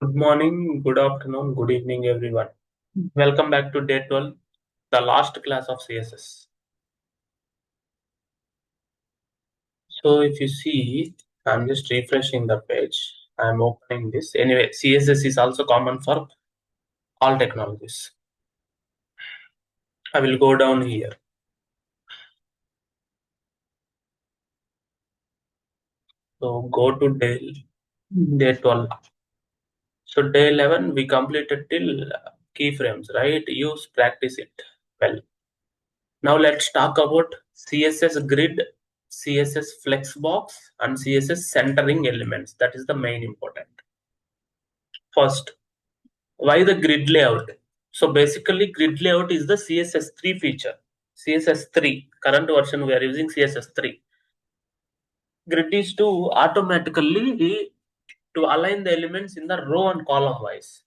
Good morning, good afternoon, good evening, everyone. Welcome back to day 12, the last class of CSS. So if you see, I'm just refreshing the page. I'm opening this. Anyway, CSS is also common for all technologies. I will go down here. So go to day 12. So day 11, we completed till keyframes, right? Use, practice it well. Now let's talk about CSS grid, CSS flexbox, and CSS centering elements. That is the main important. First, why the grid layout? So basically grid layout is the CSS3 feature. CSS3, current version we are using CSS3. Grid is to automatically to align the elements in the row and column wise.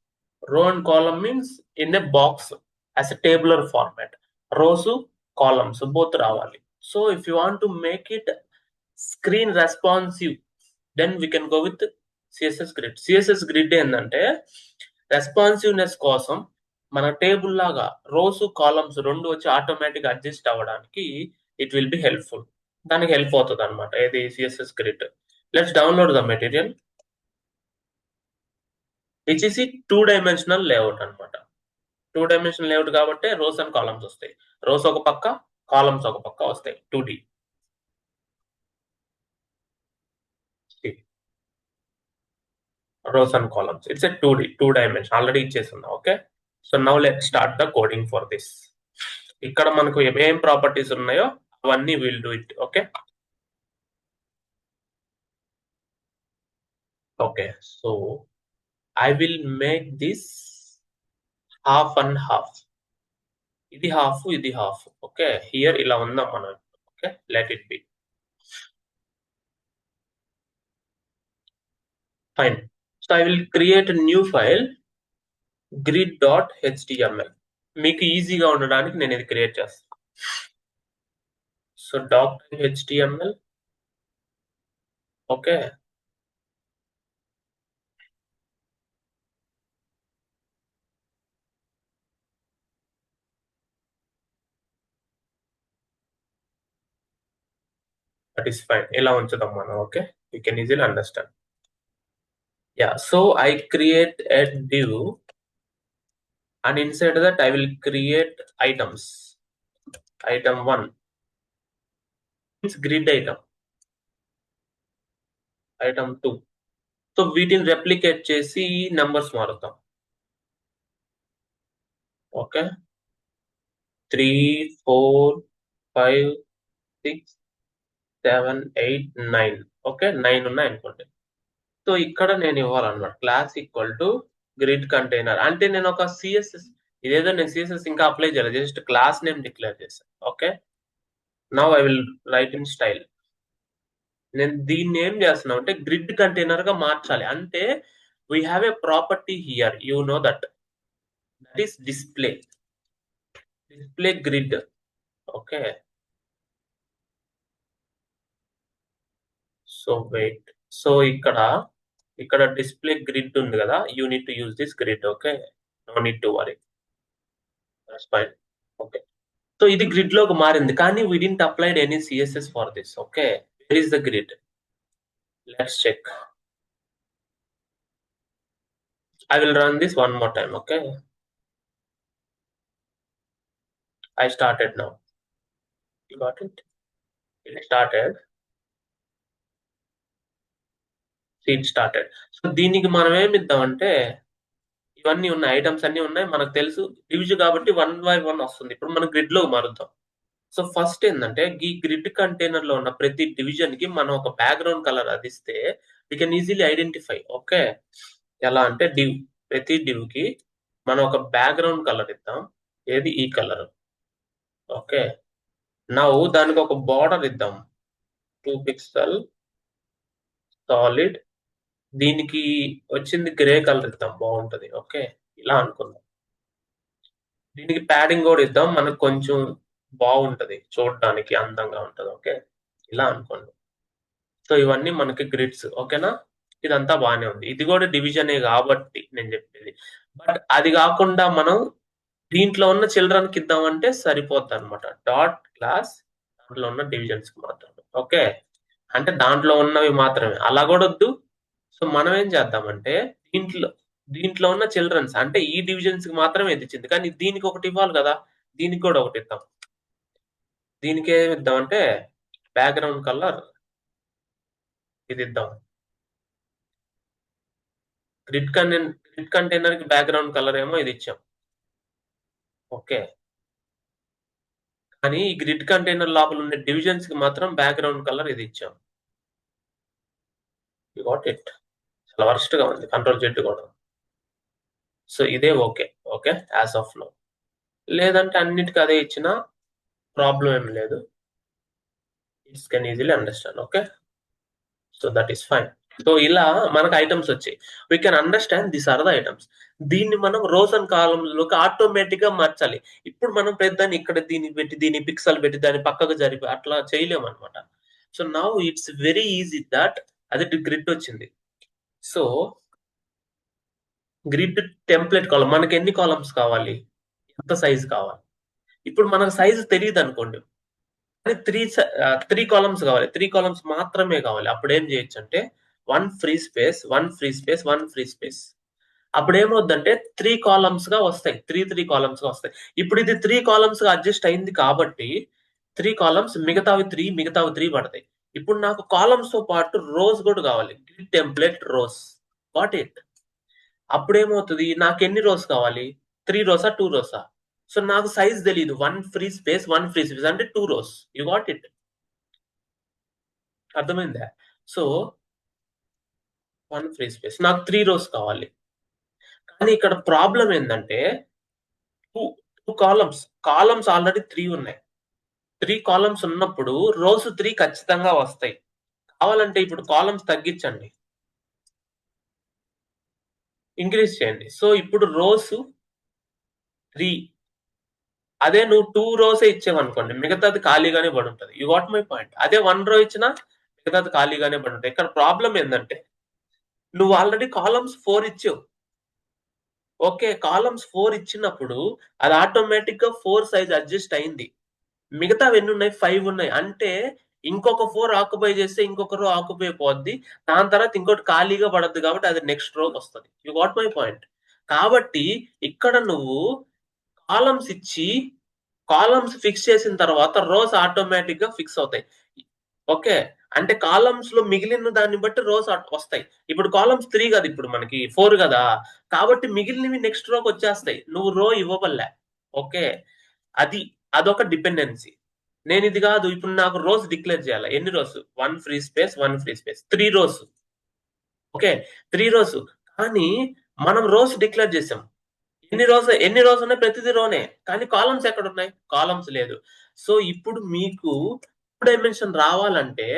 Row and column means in a box as a tabular format. Rows, columns, both ravali. So if you want to make it screen responsive, then we can go with CSS grid. CSS grid ఏంటంటే responsiveness కోసం మన table లాగా rows columns రెండు వచ్చి automatic adjust అవ్వడానికి it will be helpful. దానికి help అవుతుంది అనమాట ఏది CSS grid. Let's download the material. ఇచ్చేసి 2-dimensional లేఅవుట్ అనమాట. 2-dimensional లేఅవుట్ కాబట్టి రోస్ అండ్ కాలమ్స్ వస్తాయి. రోస్ ఒక పక్క, కాలమ్స్ ఒక పక్క వస్తాయి. 2D. rows and columns. It's a 2D, 2-dimension. Already ఇచ్చేసింది. Okay. So now let start the coding for this. ఇక్కడ మనకు ఏం ప్రాపర్టీస్ ఉన్నాయో అవన్నీ will do it. Okay. Okay, so I will make this half and half. ఇది half, ఇది half. Okay, here ఇలా ఉందాం మనం. Okay, let it be. Fine. So I will create new file grid.html. మీకు ఈజీగా ఉండడానికి నేను ఇది క్రియేట్ చేస్తాను. So doc.html. Okay, that is fine. ఇలా ఉంచుదాం మనం. Okay, you can easily understand. Yeah, so I create a div and inside that I will create items. Item 1 means grid item. Item 2. So వీటిని replicate చేసి numbers మారుతాం. Okay, 3, 4, 5, 6, 7, 8, 9. Okay, 9 ఉన్నాయి అనుకోండి. So ఇక్కడ నేను ఇవ్వాలన్నమాట class equal to grid container. అంటే నేను ఒక సిఎస్ఎస్, ఇదేదో నేను సిఎస్ఎస్ ఇంకా అప్లై చేయలేదు, జస్ట్ క్లాస్ నేమ్ డిక్లేర్ చేశాను. Okay, now I will write in style. నేను దీన్ని ఏం చేస్తున్నా అంటే గ్రిడ్ కంటైనర్ గా మార్చాలి. అంటే we have a property here, you know that is display grid. Okay, so wait. So ఇక్కడ డిస్ప్లే గ్రిడ్ ఉంది కదా, you need to use this grid. Okay, no need to worry, that's fine. Okay, so ఇది grid లోకి మారింది, కానీ we didn't applied any CSS for this. Okay, where is the grid? Let's check. I will run this one more time. Okay, I started now. You got it? It started. See, it started. So దీనికి మనం ఏమి ఇద్దామంటే ఇవన్నీ ఉన్నాయి, items అన్ని ఉన్నాయి, మనకు తెలుసు డివిజ్ కాబట్టి 1 by 1 వస్తుంది. ఇప్పుడు మనం గ్రిడ్ లో మారుద్దాం. సో ఫస్ట్ ఏంటంటే ఈ గ్రిడ్ కంటైనర్ లో ఉన్న ప్రతి డివిజన్ కి మనం ఒక బ్యాక్గ్రౌండ్ కలర్ అదిస్తే we can easily identify. Okay, ఎలా అంటే ప్రతి డివ్ కి మనం ఒక బ్యాక్గ్రౌండ్ కలర్ ఇద్దాం. ఏది? ఈ కలర్. ఓకే, నౌ దానికి ఒక బార్డర్ ఇద్దాం, 2 pixel సాలిడ్. దీనికి వచ్చింది గ్రే కలర్ ఇద్దాం, బాగుంటది. ఓకే, ఇలా అనుకుందాం. దీనికి ప్యాడింగ్ కూడా ఇద్దాం, మనకు కొంచెం బాగుంటది, చూడడానికి అందంగా ఉంటది. ఓకే, ఇలా అనుకోండి. సో ఇవన్నీ మనకి గ్రిడ్స్. ఓకేనా? ఇదంతా బానే ఉంది. ఇది కూడా డివిజనే కాబట్టి నేను చెప్పేది. బట్ అది కాకుండా మనం దీంట్లో ఉన్న చిల్డ్రన్‌కి ఇద్దామంటే సరిపోద్దనమాట. డాట్ క్లాస్ దాంట్లో ఉన్న డివిజన్స్‌కి మాత్రమే. ఓకే. అంటే దాంట్లో ఉన్నవి మాత్రమే. అలా కూడా వద్దు. సో మనం ఏం చేద్దామంటే దీంట్లో దీంట్లో ఉన్న చిల్డ్రన్స్ అంటే ఈ డివిజన్స్‌కి మాత్రమే ఇది ఇచ్చింది. కానీ దీనికి ఒకటి ఇవ్వాలి కదా! దీనికి కూడా ఒకటి ఇద్దాం. దీనికి ఏమి ఇద్దామంటే బ్యాక్‌గ్రౌండ్ కలర్ ఇది ఇద్దాం. గ్రిడ్ కంటైనర్‌కి బ్యాక్‌గ్రౌండ్ కలర్ ఏమో ఇది ఇచ్చాం. ఓకే. కానీ ఈ గ్రిడ్ కంటైనర్ లోపల ఉండే డివిజన్స్ కి మాత్రం బ్యాక్‌గ్రౌండ్ కలర్ ఇది ఇచ్చాం. You got it. చాలా వరస్ట్ గా ఉంది. కంట్రోల్ జెడ్ కూడా. సో ఇదే okay. Okay. As of now. లేదంటే అన్నిటికీ అదే ఇచ్చినా ప్రాబ్లం ఏం లేదు. It's can easily understand. Okay. So that is fine. So ఇలా మనకు ఐటమ్స్ వచ్చాయి. We can understand this are the items. దీన్ని మనం రోస్ అండ్ కాలమ్స్ లోకి ఆటోమేటిక్ గా మార్చాలి. ఇప్పుడు మనం పెద్దాన్ని ఇక్కడ దీన్ని పెట్టి దీన్ని పిక్సెల్ పెట్టి దాన్ని పక్కకు జరిపి అట్లా చేయలేము అనమాట. So now it's very easy that అది గ్రిడ్ వచ్చింది. సో గ్రిడ్ టెంప్లెట్ కాలమ్ మనకి ఎన్ని కాలమ్స్ కావాలి, ఎంత సైజ్ కావాలి. ఇప్పుడు మనకు సైజ్ తెలియదు అనుకోండి, కానీ త్రీ కాలమ్స్ కావాలి. 3 కాలమ్స్ మాత్రమే కావాలి. అప్పుడు ఏం చేయొచ్చు అంటే 1 free space 1 free space 1 free space. అప్పుడు ఏమవుద్దంటే 3 కాలమ్స్ గా వస్తాయి. 3 కాలమ్స్ గా వస్తాయి. ఇప్పుడు ఇది 3 కాలమ్స్ గా అడ్జస్ట్ అయింది కాబట్టి 3 కాలమ్స్ మిగతావి 3 పడతాయి. ఇప్పుడు నాకు కాలమ్స్ తో పాటు రోస్ కూడా కావాలి. Grid template rows. What it. అప్పుడేమవుతుంది, నాకు ఎన్ని రోస్ కావాలి, 3 రోసా 2 రోసా. సో నాకు సైజ్ తెలియదు. 1 ఫ్రీ స్పేస్ 1 ఫ్రీ స్పేస్ అంటే 2 రోస్. You got it. అర్థమైందా. సో 1 ఫ్రీ స్పేస్ నాకు 3 రోస్ కావాలి. కానీ ఇక్కడ ప్రాబ్లం ఏంటంటే 2 కాలమ్స్ ఆల్రెడీ 3 ఉన్నాయి. 3 కాలమ్స్ ఉన్నప్పుడు రోస్ 3 ఖచ్చితంగా వస్తాయి. కావాలంటే ఇప్పుడు కాలమ్స్ తగ్గించండి, ఇంక్రీజ్ చేయండి. సో ఇప్పుడు రోస్ 3. అదే నువ్వు 2 రోసే ఇచ్చావనుకోండి, మిగతాది ఖాళీగానే పడి ఉంటుంది. You got my point. అదే 1 రో ఇచ్చినా మిగతాది ఖాళీగానే పడి ఉంటాయి. ఇక్కడ ప్రాబ్లం ఏంటంటే నువ్వు ఆల్రెడీ కాలమ్స్ 4 ఇచ్చావు. ఓకే. కాలమ్స్ 4 ఇచ్చినప్పుడు అది ఆటోమేటిక్ గా 4 సైజ్ అడ్జస్ట్ అయింది. మిగతావి ఎన్ని ఉన్నాయి, 5 ఉన్నాయి. అంటే ఇంకొక 4 ఆక్యుపై చేస్తే ఇంకొక రో ఆక్యుపై పోద్ది. దాని తర్వాత ఇంకోటి ఖాళీగా పడద్ది కాబట్టి అది నెక్స్ట్ రోకి వస్తది. You got my point. కాబట్టి ఇక్కడ నువ్వు కాలమ్స్ ఇచ్చి కాలమ్స్ ఫిక్స్ చేసిన తర్వాత రోస్ ఆటోమేటిక్ గా ఫిక్స్ అవుతాయి. ఓకే. అంటే కాలమ్స్ లో మిగిలిన దాన్ని బట్టి రోస్ వస్తాయి. ఇప్పుడు కాలమ్స్ 3 కదా, ఇప్పుడు మనకి 4 కదా. కాబట్టి మిగిలినవి నెక్స్ట్ రోకి వచ్చేస్తాయి. నువ్వు రో ఇవ్వబల్లే. ఓకే. అది అదొక డిపెండెన్సీ. నేను ఇది కాదు, ఇప్పుడు నాకు రోస్ డిక్లేర్ చేయాలి. ఎన్ని rows, 1 free space 1 free space 3 rows. Okay. 3 rows. కానీ మనం రోస్ డిక్లేర్ చేసాం. ఎన్ని రోస్ ఉన్నాయి, ప్రతిదీ రోనే. కానీ కాలమ్స్ ఎక్కడ ఉన్నాయి, కాలమ్స్ లేదు. సో ఇప్పుడు మీకు 2 డైమెన్షన్ రావాలంటే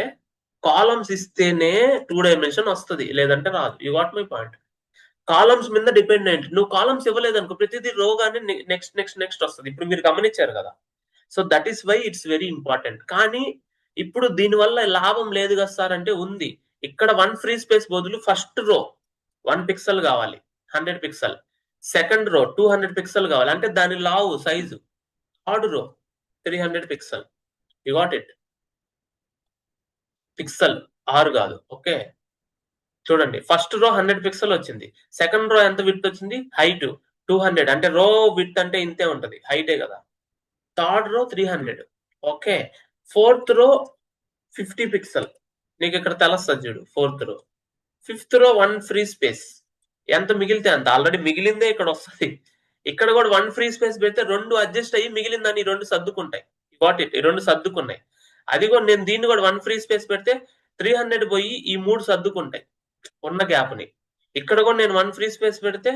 కాలమ్స్ ఇస్తేనే 2 డైమెన్షన్ వస్తుంది, లేదంటే రాదు. You got my point. Columns మీద డిపెండెంట్. నువ్వు కాలమ్స్ ఇవ్వలేదనుకో ప్రతిదీ రో గానే నెక్స్ట్ వస్తుంది. ఇప్పుడు మీరు గమనించారు కదా. So that is why it's very important. కానీ ఇప్పుడు దీనివల్ల లాభం లేదు కదా సార్ అంటే ఉంది. ఇక్కడ 1 ఫ్రీ స్పేస్ బదులు ఫస్ట్ రో 1 పిక్సెల్ కావాలి, 100 పిక్సెల్. సెకండ్ రో 200 పిక్సెల్ కావాలి, అంటే దాని లావు size. Third row 300 pixel. You got it. Pixel 6 కాదు. ఓకే. చూడండి, ఫస్ట్ రో 100 పిక్సెల్ వచ్చింది. సెకండ్ రో ఎంత విడ్త్ వచ్చింది, హైట్ 200. అంటే రో విడ్త్ అంటే ఇంతే ఉంటది, హైటే కదా. Third row 300. ఓకే. ఫోర్త్ రో 50 పిక్సెల్. నీకు ఇక్కడ తెలుస్తుంది చూడు, ఫోర్త్ రో. ఫిఫ్త్ రో 1 ఫ్రీ స్పేస్. ఎంత మిగిలితే అంత, ఆల్రెడీ మిగిలిందే ఇక్కడ వస్తుంది. ఇక్కడ కూడా 1 ఫ్రీ స్పేస్ పెడితే 2 అడ్జస్ట్ అయ్యి మిగిలిందని 2 సర్దుకుంటాయి. వాట్ ఇట్, ఈ 2 సర్దుకున్నాయి. అది కూడా నేను దీన్ని కూడా 1 ఫ్రీ స్పేస్ పెడితే 300 పోయి ఈ 3 సర్దుకుంటాయి ఉన్న గ్యాప్ ని. ఇక్కడ కూడా నేను 1 ఫ్రీ స్పేస్ పెడితే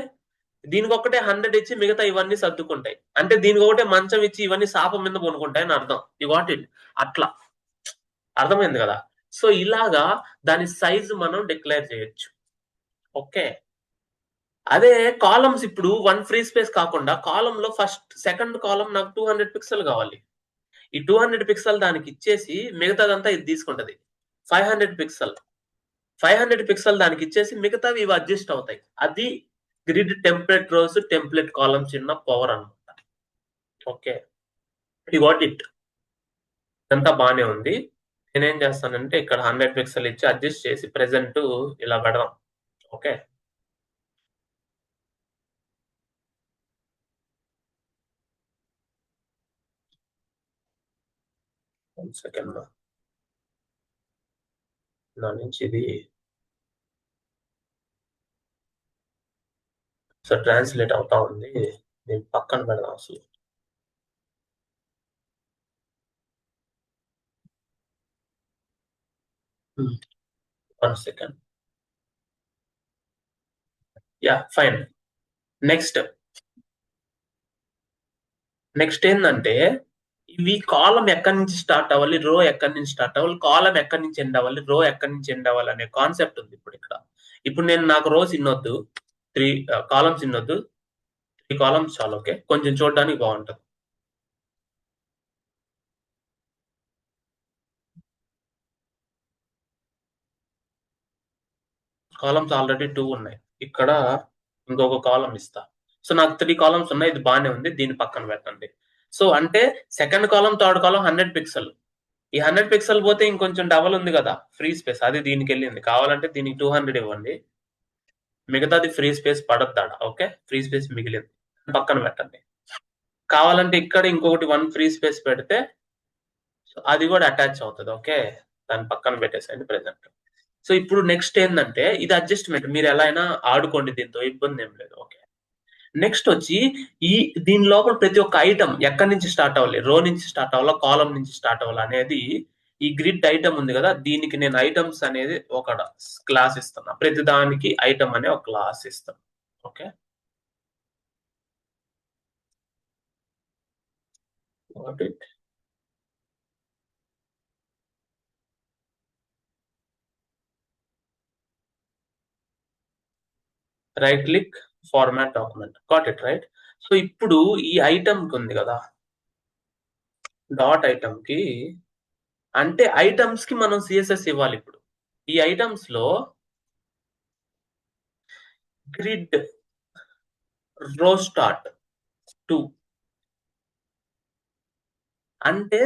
దీనికి ఒకటే 100 ఇచ్చి మిగతా ఇవన్నీ సర్దుకుంటాయి. అంటే దీనికి ఒకటే మంచం ఇచ్చి ఇవన్నీ శాపం మీద కొనుక్కుంటాయి అని అర్థం. You what it. అట్లా అర్థమైంది కదా. సో ఇలాగా దాని సైజ్ మనం డిక్లేర్ చేయొచ్చు. ఓకే. అదే కాలమ్స్ ఇప్పుడు 1 ఫ్రీ స్పేస్ కాకుండా కాలం లో సెకండ్ కాలం నాకు 200 పిక్సెల్ కావాలి. ఈ 200 పిక్సెల్ దానికి ఇచ్చేసి మిగతాదంతా ఇది తీసుకుంటది 500 పిక్సెల్. 500 పిక్సెల్ దానికి ఇచ్చేసి మిగతావి ఇవి అడ్జస్ట్ అవుతాయి. అది grid template rows template columns చిన్న పవర్ అనమాట. Okay, you got it. ఇదంతా బానే ఉంది. నేనేం చేస్తానంటే ఇక్కడ 100 పిక్సెల్ ఇచ్చి అడ్జస్ట్ చేసి ప్రెసెంట్ ఇలా పెడదాం. Okay, one second. నా నుంచి ఇది సో ట్రాన్స్లేట్ అవుతా ఉంది. నేను పక్కన పెడదాం అసలు. One second. Yeah, fine. Next ఏంటంటే ఇవి కాలం ఎక్కడి నుంచి స్టార్ట్ అవ్వాలి, రో ఎక్కడి నుంచి స్టార్ట్ అవ్వాలి, కాలం ఎక్కడి నుంచి ఎండ్ అవ్వాలి, రో ఎక్కడి నుంచి ఎండ్ అవ్వాలి అనే కాన్సెప్ట్ ఉంది ఇప్పుడు ఇక్కడ. ఇప్పుడు నేను నాకు రోస్ ఇన్నొద్దు, 3 కాలమ్స్ ఇన్నొద్దు, 3 కాలమ్స్ చాలు. ఓకే, కొంచెం చూడడానికి బాగుంటుంది. కాలమ్స్ ఆల్రెడీ 2 ఉన్నాయి. ఇక్కడ ఇంకొక కాలం ఇస్తా. సో నాకు 3 కాలమ్స్ ఉన్నాయి. ఇది బాగానే ఉంది, దీన్ని పక్కన పెట్టండి. సో అంటే సెకండ్ కాలం థర్డ్ కాలం 100 పిక్సెల్. ఈ 100 పిక్సెల్ పోతే ఇంకొంచెం డబల్ ఉంది కదా ఫ్రీ స్పేస్, అది దీనికి వెళ్ళింది. కావాలంటే దీనికి 200 ఇవ్వండి, మిగతాది ఫ్రీ స్పేస్ పడద్దాడ. ఓకే, ఫ్రీ స్పేస్ మిగిలింది, పక్కన పెట్టండి. కావాలంటే ఇక్కడ ఇంకొకటి 1 ఫ్రీ స్పేస్ పెడితే అది కూడా అటాచ్ అవుతుంది. ఓకే, దాన్ని పక్కన పెట్టేసేయండి ప్రెసెంట్. సో ఇప్పుడు నెక్స్ట్ ఏంటంటే ఇది అడ్జస్ట్మెంట్, మీరు ఎలా అయినా ఆడుకోండి, దీంతో ఇబ్బంది ఏం లేదు. ఓకే, నెక్స్ట్ వచ్చి ఈ దీని లోపల ప్రతి ఒక్క ఐటమ్ ఎక్కడి నుంచి స్టార్ట్ అవ్వాలి, రో నుంచి స్టార్ట్ అవ్వాలా, కాలం నుంచి స్టార్ట్ అవ్వాలి అనేది ఈ గ్రిడ్ ఐటమ్ ఉంది కదా, దీనికి నేను ఐటమ్స్ అనేది ఒక క్లాస్ ఇస్తున్నా. ప్రతి దానికి ఐటమ్ అనే ఒక క్లాస్ ఇస్తాను. Okay, got it. Right click, format document. Got it, right. So ఇప్పుడు ఈ ఐటమ్ కి ఉంది కదా, డాట్ ఐటమ్ కి అంటే ఐటమ్స్ కి మనం సిఎస్ఎస్ ఇవ్వాలి. ఇప్పుడు ఈ ఐటమ్స్ లో గ్రిడ్ రో స్టార్ట్ 2 అంటే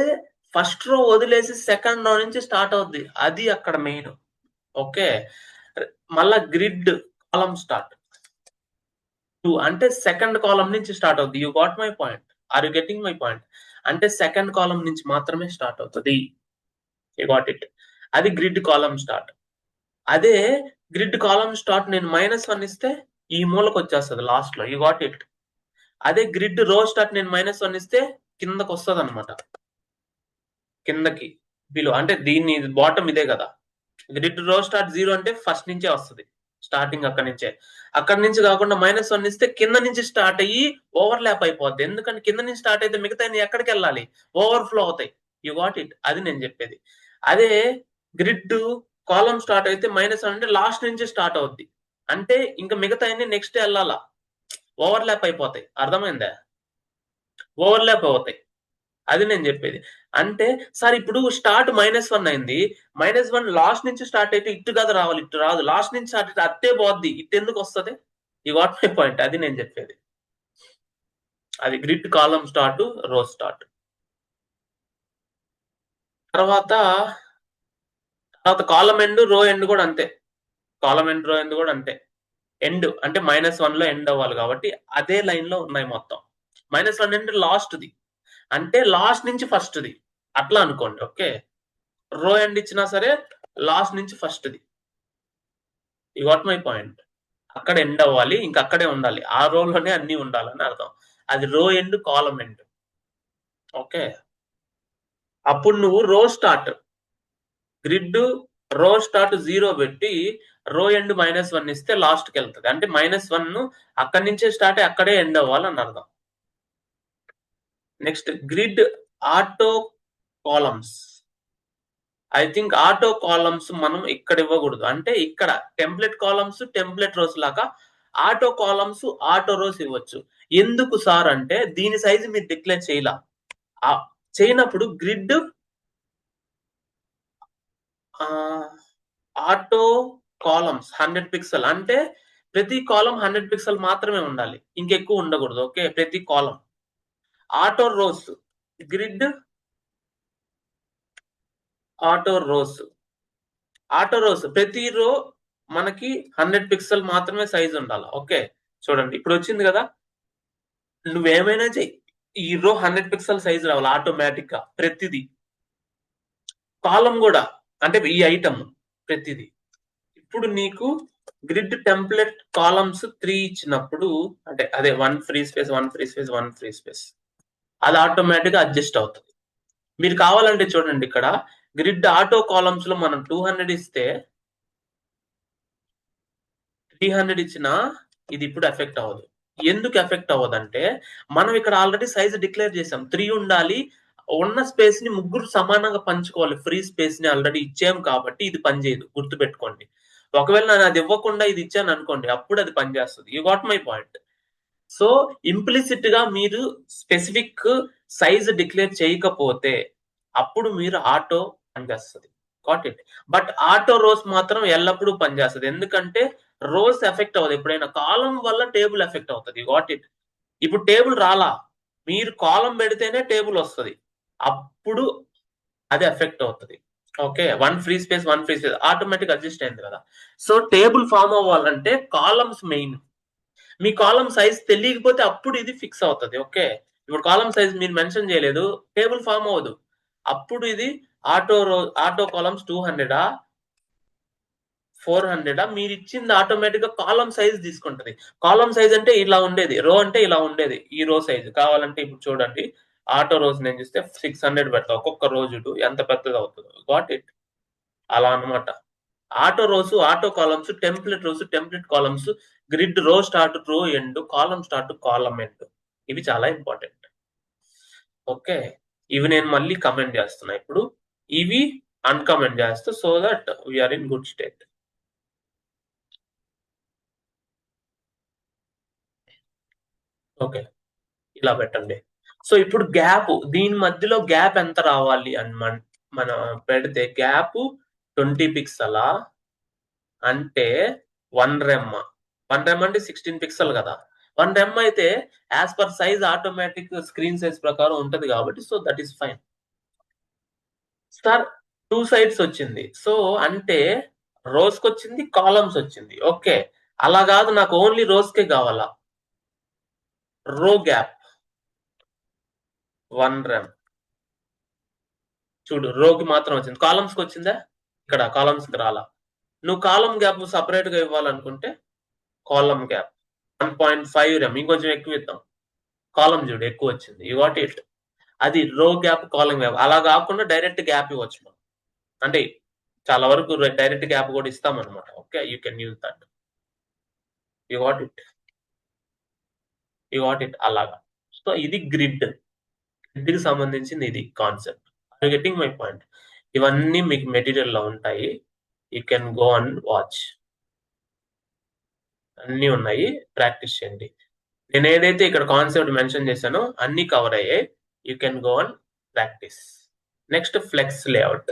ఫస్ట్ రో వదిలేసి సెకండ్ రో నుంచి స్టార్ట్ అవుద్ది, అది అక్కడ మెయిన్. ఓకే, మళ్ళా గ్రిడ్ కాలం స్టార్ట్ 2 అంటే సెకండ్ కాలం నుంచి స్టార్ట్ అవుద్ది. You got my point, are you getting my point? అంటే సెకండ్ కాలం నుంచి మాత్రమే స్టార్ట్ అవుతుంది. You got it. అది గ్రిడ్ కాలం స్టార్ట్. అదే గ్రిడ్ కాలం స్టార్ట్ నేను -1 ఇస్తే ఈ మూలకు వచ్చేస్తుంది లాస్ట్ లో. You got it. అదే గ్రిడ్ రో స్టార్ట్ నేను -1 ఇస్తే కిందకు వస్తుంది అనమాట, కిందకి బిలో. అంటే దీన్ని బాటమ్ ఇదే కదా, గ్రిడ్ రో స్టార్ట్ 0 అంటే ఫస్ట్ నుంచే వస్తుంది, స్టార్టింగ్ అక్కడి నుంచే. అక్కడి నుంచి కాకుండా -1 ఇస్తే కింద నుంచి స్టార్ట్ అయ్యి ఓవర్లాప్ అయిపోద్ది. ఎందుకంటే కింద నుంచి స్టార్ట్ అయితే మిగతా ఎక్కడికి వెళ్ళాలి, ఓవర్ఫ్లో అవుతాయి. యు గాట్ ఇట్, అది నేను చెప్పేది. అదే గ్రిడ్ కాలం స్టార్ట్ అయితే -1 అంటే లాస్ట్ నుంచి స్టార్ట్ అవుద్ది, అంటే ఇంకా మిగతా నెక్స్ట్ వెళ్ళాలా, ఓవర్లాప్ అయిపోతాయి. అర్థమైందా? ఓవర్లాప్ అవుతాయి, అది నేను చెప్పేది. అంటే సార్ ఇప్పుడు స్టార్ట్ -1 అయింది, -1 లాస్ట్ నుంచి స్టార్ట్ అయితే ఇటు కదా రావాలి, ఇటు రాదు. లాస్ట్ నుంచి స్టార్ట్ అయితే అట్టే పోద్ది, ఇటు ఎందుకు వస్తుంది? ఈ వాట్ మై పాయింట్, అది నేను చెప్పేది. అది గ్రిడ్ కాలం స్టార్ట్, రో స్టార్ట్. తర్వాత కాలం ఎండ్, రో ఎండ్ కూడా అంతే. కాలం ఎండ్, రో ఎండ్ కూడా అంతే. ఎండ్ అంటే -1 లో ఎండ్ అవ్వాలి కాబట్టి అదే లైన్ లో ఉన్నాయి మొత్తం. -1 అంటే లాస్ట్ ది, అంటే లాస్ట్ నుంచి ఫస్ట్ ది, అట్లా అనుకోండి. ఓకే, రో ఎండ్ ఇచ్చినా సరే లాస్ట్ నుంచి first the. You got my point. అక్కడ ఎండ్ అవ్వాలి, ఇంకా అక్కడే ఉండాలి, ఆ రోలోనే అన్ని ఉండాలని అర్థం. అది రో ఎండ్, కాలం ఎండ్. ఓకే, అప్పుడు నువ్వు రో స్టార్ట్ గ్రిడ్ రో స్టార్ట్ 0 పెట్టి రో ఎండ్ -1 ఇస్తే లాస్ట్ కి వెళ్తుంది. అంటే -1 అక్కడి నుంచే స్టార్ట్ అయ్యి అక్కడే ఎండ్ అవ్వాలని అర్థం. Next grid auto columns. I think auto columns మనం ఇక్కడ ఇవ్వకూడదు, అంటే ఇక్కడ టెంప్లెట్ కాలమ్స్, టెంప్లెట్ రోస్ లాగా ఆటో కాలమ్స్, ఆటో రోస్ ఇవ్వచ్చు. ఎందుకు సార్ అంటే దీని సైజు మీరు డిక్లేర్ చేయలా, చేయనప్పుడు గ్రిడ్ ఆటో కాలమ్స్ 100 పిక్సెల్ అంటే ప్రతి కాలం 100 పిక్సెల్ మాత్రమే ఉండాలి, ఇంకెక్కువ ఉండకూడదు. ఓకే, ప్రతి column. Auto rows, grid auto rows, auto rows ప్రతి రో మనకి 100 పిక్సెల్ మాత్రమే సైజ్ ఉండాలి. ఓకే, చూడండి ఇప్పుడు వచ్చింది కదా. నువ్వేమైనా చెయ్యి, ఈ రో 100 పిక్సెల్ సైజ్ రావాలి ఆటోమేటిక్ గా ప్రతిదీ. కాలం కూడా, అంటే ఈ ఐటమ్ ప్రతిదీ. ఇప్పుడు నీకు గ్రిడ్ టెంప్లెట్ కాలమ్స్ 3 ఇచ్చినప్పుడు, అంటే అదే 1 free space 1 free space 1 free space, అది ఆటోమేటిక్ గా అడ్జస్ట్ అవుతుంది. మీరు కావాలంటే చూడండి, ఇక్కడ గ్రిడ్ ఆటో కాలమ్స్ లో మనం 200 ఇస్తే 300 ఇచ్చినా ఇది ఇప్పుడు ఎఫెక్ట్ అవ్వదు. ఎందుకు ఎఫెక్ట్ అవ్వదంటే మనం ఇక్కడ ఆల్రెడీ సైజ్ డిక్లేర్ చేసాం, 3 ఉండాలి, ఉన్న స్పేస్ ని ముగ్గురు సమానంగా పంచుకోవాలి, ఫ్రీ స్పేస్ ని ఆల్రెడీ ఇచ్చాం కాబట్టి ఇది పనిచేయదు, గుర్తుపెట్టుకోండి. ఒకవేళ నేను అది ఇవ్వకుండా ఇది ఇచ్చాను అనుకోండి, అప్పుడు అది పనిచేస్తుంది. You got my point. So implicit గా మీరు స్పెసిఫిక్ సైజ్ డిక్లేర్ చేయకపోతే అప్పుడు మీరు ఆటో పనిచేస్తుంది. Got it. But auto rows మాత్రం ఎల్లప్పుడూ పనిచేస్తుంది, ఎందుకంటే రోస్ ఎఫెక్ట్ అవ్వదు. ఎప్పుడైనా కాలం వల్ల టేబుల్ ఎఫెక్ట్ అవుతుంది. Got it. ఇప్పుడు టేబుల్ రాలా, మీరు కాలం పెడితేనే టేబుల్ వస్తుంది, అప్పుడు అది ఎఫెక్ట్ అవుతుంది. Okay, 1 free space 1 free space automatic adjust అయింది కదా. సో టేబుల్ ఫామ్ అవ్వాలంటే కాలమ్స్ మెయిన్. మీ కాలం సైజ్ తెలియకపోతే అప్పుడు ఇది ఫిక్స్ అవుతుంది. ఓకే, ఇప్పుడు కాలం సైజ్ మీరు మెన్షన్ చేయలేదు, టేబుల్ ఫామ్ అవ్వదు. అప్పుడు ఇది ఆటో కాలమ్స్ 200 400 మీరు ఇచ్చింది ఆటోమేటిక్ గా కాలం సైజ్ తీసుకుంటది. కాలం సైజ్ అంటే ఇలా ఉండేది, రో అంటే ఇలా ఉండేది, ఈ రో సైజ్ కావాలంటే ఇప్పుడు చూడండి, ఆటో రోజ్ నేను చూస్తే 600 పెడతా, ఒక్కొక్క రోజు ఎంత పెద్దది అవుతుందో. Got it. అలా అనమాట. Auto rows, auto columns, template rows, template columns, grid row start row end, column start column end, ఇవి చాలా ఇంపార్టెంట్. ఓకే, ఇవి నేను మళ్ళీ కమెంట్ చేస్తున్నా ఇప్పుడు, ఇవి అన్కమెంట్ చేస్తా, so that we are in good state. Okay, ఇలా పెట్టండి. సో ఇప్పుడు గ్యాప్, దీని మధ్యలో గ్యాప్ ఎంత రావాలి అని మనం పెడితే, గ్యాప్ 20 పిక్సెలా అంటే 1 రెమ్. 1 రెమ్ అంటే 16 పిక్సెల్ కదా. 1 రెమ్ అయితే as per size automatic screen size ప్రకారం ఉంటది కాబట్టి, so that is fine. Sir 2 sides వచ్చింది, సో అంటే రోస్ కి వచ్చింది, కాలమ్స్ వచ్చింది. ఓకే, అలా కాదు, నాకు ఓన్లీ రోస్ కే కావాలా. రో గ్యాప్ 1 రెమ్. చూడు, రోకి మాత్రం వచ్చింది, కాలమ్స్ కి వచ్చిందా? ఇక్కడ కాలమ్స్ కి రాలా. నువ్వు కాలం గ్యాప్ సపరేట్ గా ఇవ్వాలనుకుంటే కాలం గ్యాప్ 1.5 రెమ్, ఇంకొంచెం ఎక్కువ ఇద్దాం. కాలం చూడు ఎక్కువ వచ్చింది, యూ వాట్ ఇట్. అది రో గ్యాప్, కాలం గ్యాప్, అలా కాకుండా డైరెక్ట్ గ్యాప్ ఇవ్వచ్చు మనం. అంటే చాలా వరకు డైరెక్ట్ గ్యాప్ కూడా ఇస్తాం అనమాట. Okay, you can use that. You what it, you what it అలాగా. సో ఇది గ్రిడ్ కి సంబంధించింది, ఇది concept. I getting my point. ఇవన్నీ మీకు మెటీరియల్ లో ఉంటాయి, you can go and watch. అన్ని ఉన్నాయి, ప్రాక్టీస్ చేయండి. నేను ఏదైతే ఇక్కడ కాన్సెప్ట్ మెన్షన్ చేశానో అన్ని కవర్ అయ్యాయి, you can go and practice. Next flex layout.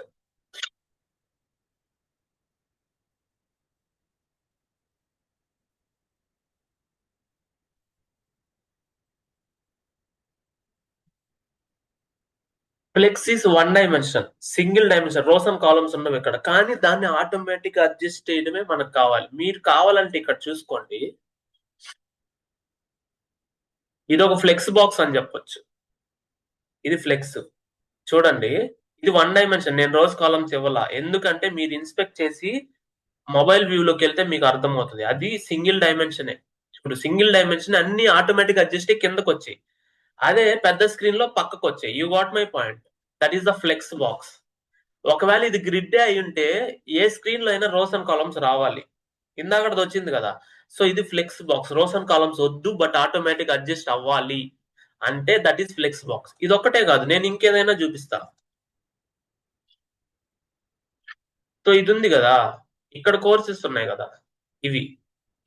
Flex is 1 dimension, single dimension, rows and columns ఉండవు ఇక్కడ, కానీ దాన్ని ఆటోమేటిక్ అడ్జస్ట్ చేయడమే మనకు కావాలి. మీరు కావాలంటే ఇక్కడ చూసుకోండి, ఇది ఒక ఫ్లెక్స్ బాక్స్ అని చెప్పొచ్చు. ఇది ఫ్లెక్స్, చూడండి, ఇది 1 డైమెన్షన్. నేను రోస్ కాలమ్స్ ఇవ్వాల, ఎందుకంటే మీరు ఇన్స్పెక్ట్ చేసి మొబైల్ వ్యూలోకి వెళ్తే మీకు అర్థమవుతుంది, అది సింగిల్ డైమెన్షనే. ఇప్పుడు సింగిల్ డైమెన్షన్ అన్ని ఆటోమేటిక్ అడ్జస్ట్ కిందకు వచ్చాయి, అదే పెద్ద స్క్రీన్ లో పక్కకు వచ్చాయి. You got my point. That is the flex box. ఒకవేళ ఇది గ్రిడ్ అయి ఉంటే ఏ స్క్రీన్ లో అయినా రోస్ అండ్ కాలమ్స్ రావాలి, ఇందాకది వచ్చింది కదా. సో ఇది flex box, rows and columns వద్దు బట్ ఆటోమేటిక్ అడ్జస్ట్ అవ్వాలి అంటే దట్ ఈస్ ఫ్లెక్స్ బాక్స్. ఇది ఒక్కటే కాదు, నేను ఇంకేదైనా చూపిస్తా. సో ఇది ఉంది కదా, ఇక్కడ కోర్సెస్ ఉన్నాయి కదా, ఇవి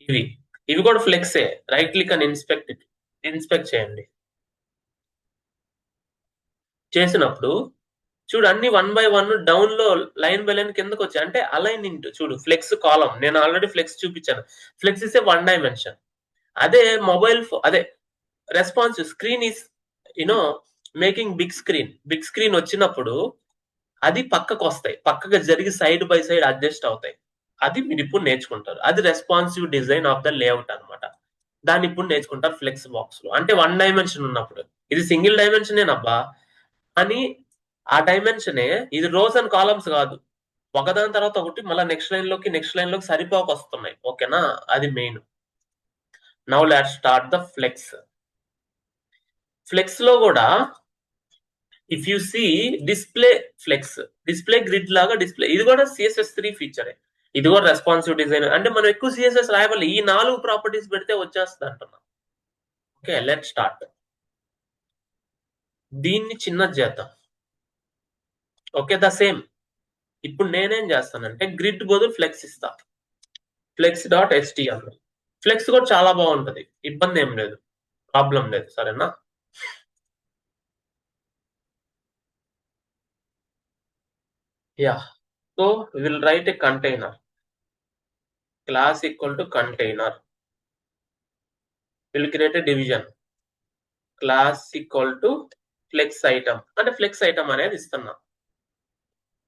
ఇవి ఇవి కూడా ఫ్లెక్సే. రైట్ క్లిక్ అని ఇన్స్పెక్ట్ చేయండి. చేసినప్పుడు చూడు అన్ని 1 by 1 డౌన్ లో లైన్ బై లైన్ కిందకు వచ్చాయి అంటే అలైన్ ఇంటూ చూడు ఫ్లెక్స్ కాలం నేను ఆల్రెడీ ఫ్లెక్స్ చూపించాను ఫ్లెక్స్ ఇస్ ఏ 1 dimension అదే మొబైల్ అదే response screen is you know making big screen వచ్చినప్పుడు అది పక్కకు వస్తాయి పక్కకు జరిగి సైడ్ బై సైడ్ అడ్జస్ట్ అవుతాయి అది మీరు ఇప్పుడు నేర్చుకుంటారు అది responsive design of the layout అన్నమాట దాన్ని ఇప్పుడు నేర్చుకుంటారు ఫ్లెక్స్ బాక్స్ లో అంటే 1 dimension ఉన్నప్పుడు ఇది సింగిల్ డైమెన్షనేనబ్బా అని ఆ డైమెన్షనే ఇది రోస్ అండ్ కాలమ్స్ కాదు ఒకదాని తర్వాత ఒకటి మళ్ళీ నెక్స్ట్ లైన్ లోకి సరిపోక వస్తున్నాయి ఓకేనా అది main now let's start the flex లో కూడా if you see display grid లాగా డిస్ప్లే ఇది కూడా CSS3 ఫీచరే ఇది కూడా రెస్పాన్సివ్ డిజైన్ అంటే మనం ఎక్కువ సిఎస్ఎస్ రాయవాలి ఈ 4 ప్రాపర్టీస్ పెడితే వచ్చేస్తుంది అంటున్నా ఓకే లెట్ స్టార్ట్ దీన్ని చిన్నది చేద్దాం ఓకే ద సేమ్ ఇప్పుడు నేనేం చేస్తానంటే గ్రిడ్ బదులు ఫ్లెక్స్ ఇస్తా flex.html ఫ్లెక్స్ కూడా చాలా బాగుంటది ఇబ్బంది ఏం లేదు ప్రాబ్లం లేదు సరేనా yeah so will write a container class equal to container will create a division class equal to flex item అంటే ఫ్లెక్స్ ఐటమ్ అనేది ఇస్తున్నా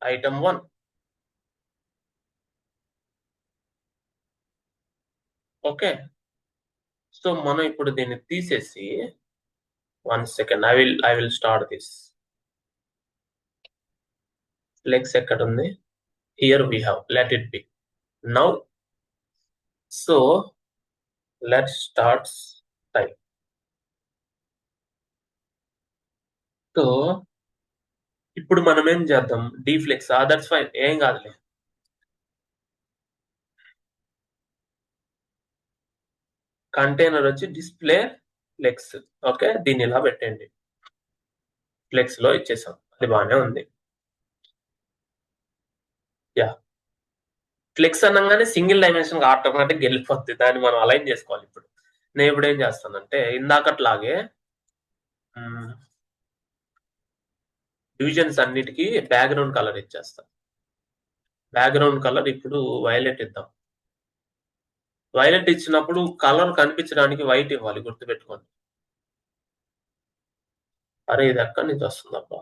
item 1 ఓకే సో మనం ఇప్పుడు దీన్ని తీసేసి 1 second I will start this flex ఎక్కడ ఉంది here we have let it be now so let's start type so ఇప్పుడు మనం ఏం చేద్దాం డిఫ్లెక్స్ దట్స్ ఫైన్ ఏం కాదులే కంటైనర్ వచ్చి డిస్ప్లే ఫ్లెక్స్ ఓకే దీన్ని ఇలా పెట్టండి ఫ్లెక్స్ లో ఇచ్చేసాం అది బాగానే ఉంది యా ఫ్లెక్స్ అనగానే సింగిల్ డైమెన్షన్ ఆటోమేటిక్ వెళ్ళిపోద్ది దాన్ని మనం అలైన్ చేసుకోవాలి ఇప్పుడు నేను ఇప్పుడు ఏం చేస్తానంటే ఇందాకట్లాగే డివిజన్స్ అన్నిటికీ బ్యాక్గ్రౌండ్ కలర్ ఇచ్చేస్తాం బ్యాక్గ్రౌండ్ కలర్ ఇప్పుడు వైలెట్ ఇద్దాం వైలెట్ ఇచ్చినప్పుడు కలర్ కనిపించడానికి వైట్ ఇవ్వాలి గుర్తుపెట్టుకోండి అరే ఇది ఎక్కడి నుంచి వస్తుందబ్బా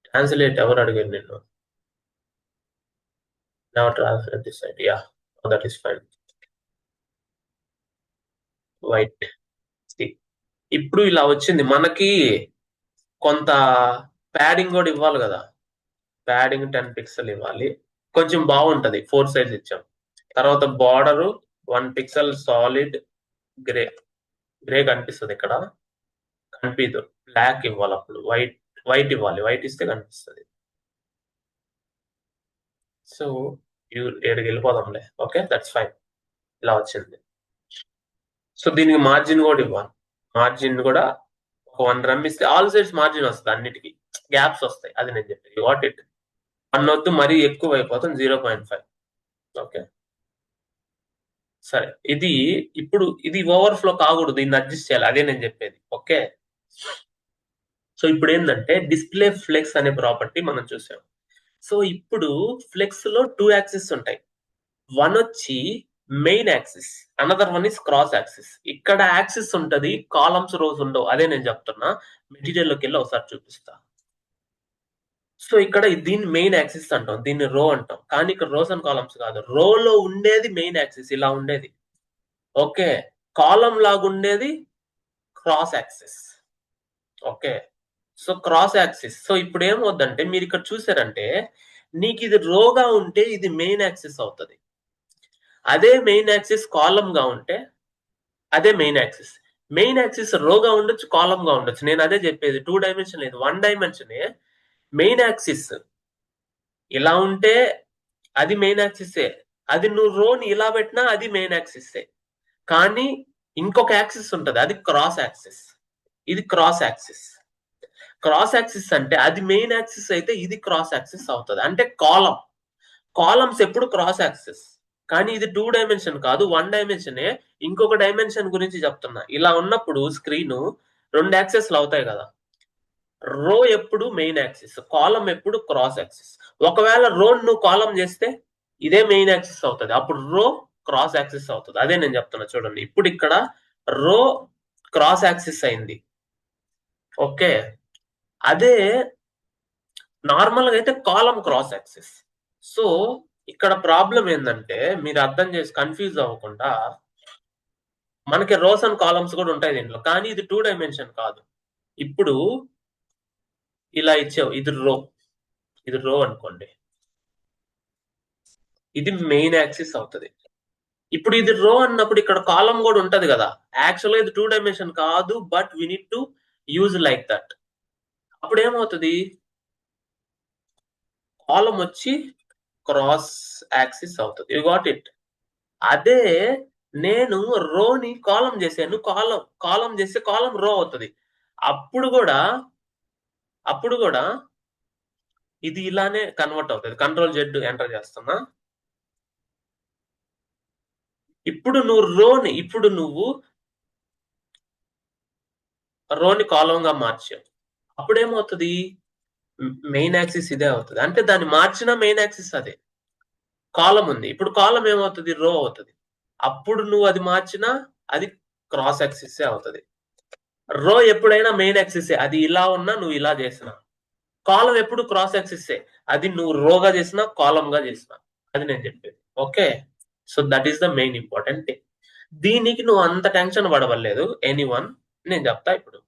ట్రాన్స్లేట్ ఎవరు అడిగారు నిన్ను Now translate this side. Yeah, that is fine. White. See. ఇప్పుడు ఇలా వచ్చింది మనకి కొంత ప్యాడింగ్ కూడా ఇవ్వాలి కదా ప్యాడింగ్ 10 పిక్సెల్ ఇవ్వాలి కొంచెం బాగుంటది 4 సైజ్ ఇచ్చాం తర్వాత బార్డర్ 1 పిక్సెల్ సాలిడ్ గ్రే కనిపిస్తుంది ఇక్కడ కనిపించదు బ్లాక్ ఇవ్వాలి అప్పుడు వైట్ ఇవ్వాలి వైట్ ఇస్తే కనిపిస్తుంది సో ఏడుకి వెళ్ళిపోదాంలే ఓకే దట్స్ ఫైన్ ఇలా వచ్చింది సో దీనికి మార్జిన్ కూడా ఇవ్వాలి మార్జిన్ కూడా ఒక 1 రమ్ ఇస్తే ఆల్ సైడ్స్ మార్జిన్ వస్తుంది అన్నిటికీ గ్యాప్స్ వస్తాయి అది నేను చెప్పేది వాట్ ఇట్ 1 వద్దు మరీ ఎక్కువ అయిపోతుంది 0.5 ఓకే సరే ఇది ఇప్పుడు ఇది ఓవర్ఫ్లో కాకూడదు దీన్ని అడ్జస్ట్ చేయాలి అదే నేను చెప్పేది ఓకే సో ఇప్పుడు ఏంటంటే డిస్ప్లే ఫ్లెక్స్ అనే ప్రాపర్టీ మనం చూసాం సో ఇప్పుడు ఫ్లెక్స్ లో 2 యాక్సిస్ ఉంటాయి వన్ వచ్చి main axis another one is cross axis ఇక్కడ యాక్సిస్ ఉంటది కాలమ్స్ రోస్ ఉండవు అదే నేను చెప్తున్నా మెటీరియల్ లోకి వెళ్ళి ఒకసారి చూపిస్తా సో ఇక్కడ దీన్ని మెయిన్ యాక్సిస్ అంటాం దీన్ని రో అంటాం కానీ ఇక్కడ రోస్ అండ్ కాలమ్స్ కాదు రోలో ఉండేది మెయిన్ యాక్సిస్ ఇలా ఉండేది ఓకే కాలం లాగా ఉండేది cross axis okay so cross axis so ఇప్పుడు ఏమవుద్దంటే మీరు ఇక్కడ చూసారంటే నీకు ఇది రోగా ఉంటే ఇది మెయిన్ యాక్సిస్ అవుతుంది అదే మెయిన్ యాక్సిస్ కాలం గా ఉంటే అదే మెయిన్ యాక్సిస్ రోగా ఉండొచ్చు కాలం గా ఉండొచ్చు నేను అదే చెప్పేది 2 డైమెన్షన్ లేదు 1 డైమెన్షనే మెయిన్ యాక్సిస్ ఇలా ఉంటే అది మెయిన్ యాక్సిసే అది నువ్వు రోని ఇలా పెట్టినా అది మెయిన్ యాక్సిసే కానీ ఇంకొక యాక్సిస్ ఉంటది అది క్రాస్ యాక్సిస్ ఇది క్రాస్ యాక్సిస్ అంటే అది మెయిన్ యాక్సిస్ అయితే ఇది క్రాస్ యాక్సిస్ అవుతుంది అంటే కాలమ్స్ ఎప్పుడు క్రాస్ యాక్సిస్ కానీ ఇది 2 డైమెన్షన్ కాదు 1 డైమెన్షనే ఇంకొక డైమెన్షన్ గురించి చెప్తున్నా ఇలా ఉన్నప్పుడు స్క్రీన్ 2 యాక్సెస్లు అవుతాయి కదా రో ఎప్పుడు మెయిన్ యాక్సిస్, కాలం ఎప్పుడు క్రాస్ యాక్సిస్. ఒకవేళ రో నువ్వు కాలం చేస్తే ఇదే మెయిన్ యాక్సిస్ అవుతుంది, అప్పుడు రో క్రాస్ యాక్సిస్ అవుతుంది. అదే నేను చెప్తున్నా చూడండి. ఇప్పుడు ఇక్కడ రో క్రాస్ యాక్సిస్ అయింది, ఓకే. అదే నార్మల్ గా అయితే కాలం క్రాస్ యాక్సిస్. సో ఇక్కడ ప్రాబ్లం ఏంటంటే మీరు అర్థం చేసి కన్ఫ్యూజ్ అవ్వకుండా, మనకి రోస్ అండ్ కాలమ్స్ కూడా ఉంటాయి దీంట్లో, కానీ ఇది 2 డైమెన్షన్ కాదు. ఇప్పుడు ఇలా ఇచ్చావు, ఇది రో అనుకోండి, ఇది మెయిన్ యాక్సిస్ అవుతుంది. ఇప్పుడు ఇది రో అన్నప్పుడు ఇక్కడ కాలం కూడా ఉంటది కదా. యాక్చువల్గా ఇది 2 డైమెన్షన్ కాదు, but we need to use like that. అప్పుడు ఏమవుతుంది, కాలం వచ్చి క్రాస్ యాక్సిస్ అవుతుంది. You got it. అదే నేను రోని కాలం చేశాను, కాలం చేస్తే కాలం రో అవుతుంది. అప్పుడు కూడా ఇది ఇలానే కన్వర్ట్ అవుతుంది. కంట్రోల్ జెడ్ ఎంటర్ చేస్తున్నా. ఇప్పుడు నువ్వు రోని కాలం గా మార్చావు. అప్పుడు ఏమవుతుంది, మెయిన్ యాక్సిస్ ఇదే అవుతుంది. అంటే దాన్ని మార్చిన మెయిన్ యాక్సిస్ అదే. కాలం ఉంది, ఇప్పుడు కాలం ఏమవుతుంది, రో అవుతుంది. అప్పుడు నువ్వు అది మార్చినా అది క్రాస్ యాక్సిస్ అవుతుంది. రో ఎప్పుడైనా మెయిన్ యాక్సిస్, అది ఇలా ఉన్నా నువ్వు ఇలా చేసినా. కాలం ఎప్పుడు క్రాస్ యాక్సిస్, అది నువ్వు రోగా చేసినా కాలం గా చేసినా. అది నేను చెప్పేది, okay. So that is the main important thing. దీనికి నువ్వు అంత టెన్షన్ పడవలేదు ఎనీవన్, నేను చెప్తా ఇప్పుడు.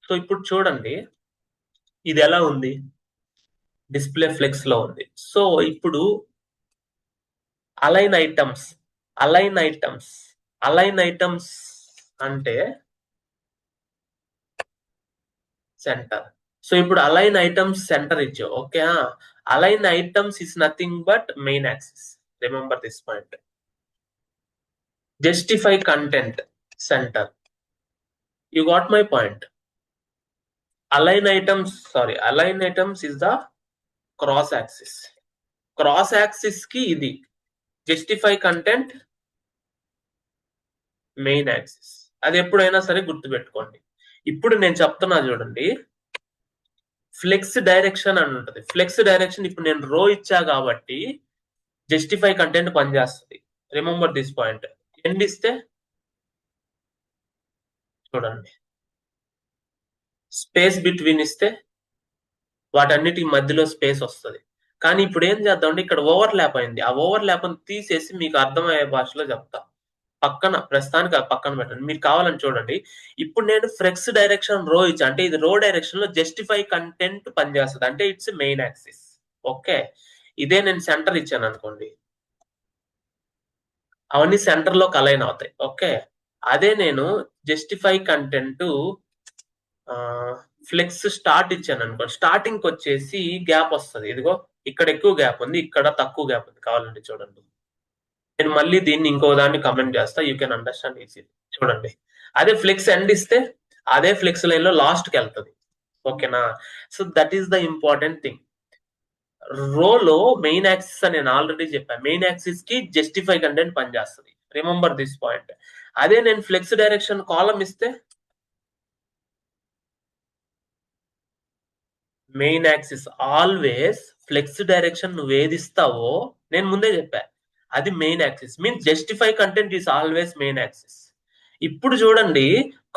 సో ఇప్పుడు చూడండి ఇది ఎలా ఉంది, డిస్ప్లే ఫ్లెక్స్ లో ఉంది. సో ఇప్పుడు అలైన్ ఐటమ్స్ అంటే సెంటర్. సో ఇప్పుడు అలైన్ ఐటమ్స్ సెంటర్ ఇచ్చావు, okay. Align items is nothing but main axis. Remember this point. Justify content centre. You got my point. Align items is the cross axis. Cross axis కి ఇది justify content main axis. అది ఎప్పుడైనా సరే గుర్తుపెట్టుకోండి. ఇప్పుడు నేను చెప్తున్నా చూడండి, ఫ్లెక్స్ డైరెక్షన్ అని ఉంటుంది. ఫ్లెక్స్ డైరెక్షన్ ఇప్పుడు నేను రో ఇచ్చా కాబట్టి జస్టిఫై కంటెంట్ పనిచేస్తుంది. Remember this point. ఎండ్ ఇస్తే చూడండి, స్పేస్ బిట్వీన్ ఇస్తే వాటన్నిటి మధ్యలో స్పేస్ వస్తుంది. కానీ ఇప్పుడు ఏం చేద్దాం అంటే ఇక్కడ ఓవర్ ల్యాప్ అయింది. ఆ ఓవర్ ల్యాప్ అని తీసేసి మీకు అర్థమయ్యే భాషలో చెప్తా. ప్రస్తుతానికి పక్కన పెట్టండి, మీరు కావాలని చూడండి. ఇప్పుడు నేను ఫ్లెక్స్ డైరెక్షన్ రో ఇచ్చా అంటే ఇది రో డైరెక్షన్ లో జస్టిఫై కంటెంట్ పనిచేస్తుంది, అంటే ఇట్స్ మెయిన్ యాక్సిస్, ఓకే. ఇదే నేను సెంటర్ ఇచ్చాను అనుకోండి, అవన్నీ సెంటర్ లో అలైన్ అవుతాయి, ఓకే. అదే నేను జస్టిఫై కంటెంట్ ఫ్లెక్స్ స్టార్ట్ ఇచ్చాను అనుకో, స్టార్టింగ్ వచ్చేసి గ్యాప్ వస్తుంది. ఇదిగో ఇక్కడ ఎక్కువ గ్యాప్ ఉంది, ఇక్కడ తక్కువ గ్యాప్ ఉంది. కావాలంటే చూడండి, నేను మళ్ళీ దీన్ని ఇంకో దాన్ని కమెంట్ చేస్తా, యూ కెన్ అండర్స్టాండ్ ఈజీ. చూడండి, అదే ఫ్లెక్స్ ఎండ్ ఇస్తే అదే ఫ్లెక్స్ లైన్ లో లాస్ట్ కి వెళ్తుంది, ఓకేనా. So that is the important thing. రోలో మెయిన్ యాక్సిస్ అని నేను ఆల్రెడీ చెప్పాను, మెయిన్ యాక్సిస్ కి జస్టిఫై కంటెంట్ పనిచేస్తుంది. Remember this point. అదే నేను ఫ్లెక్స్ డైరెక్షన్ కాలం ఇస్తే main axis always flex direction నువ్వు ఏది ఇస్తావో నేను ముందే చెప్పా, అది main axis. Means justify content is always main axis. ఇప్పుడు చూడండి,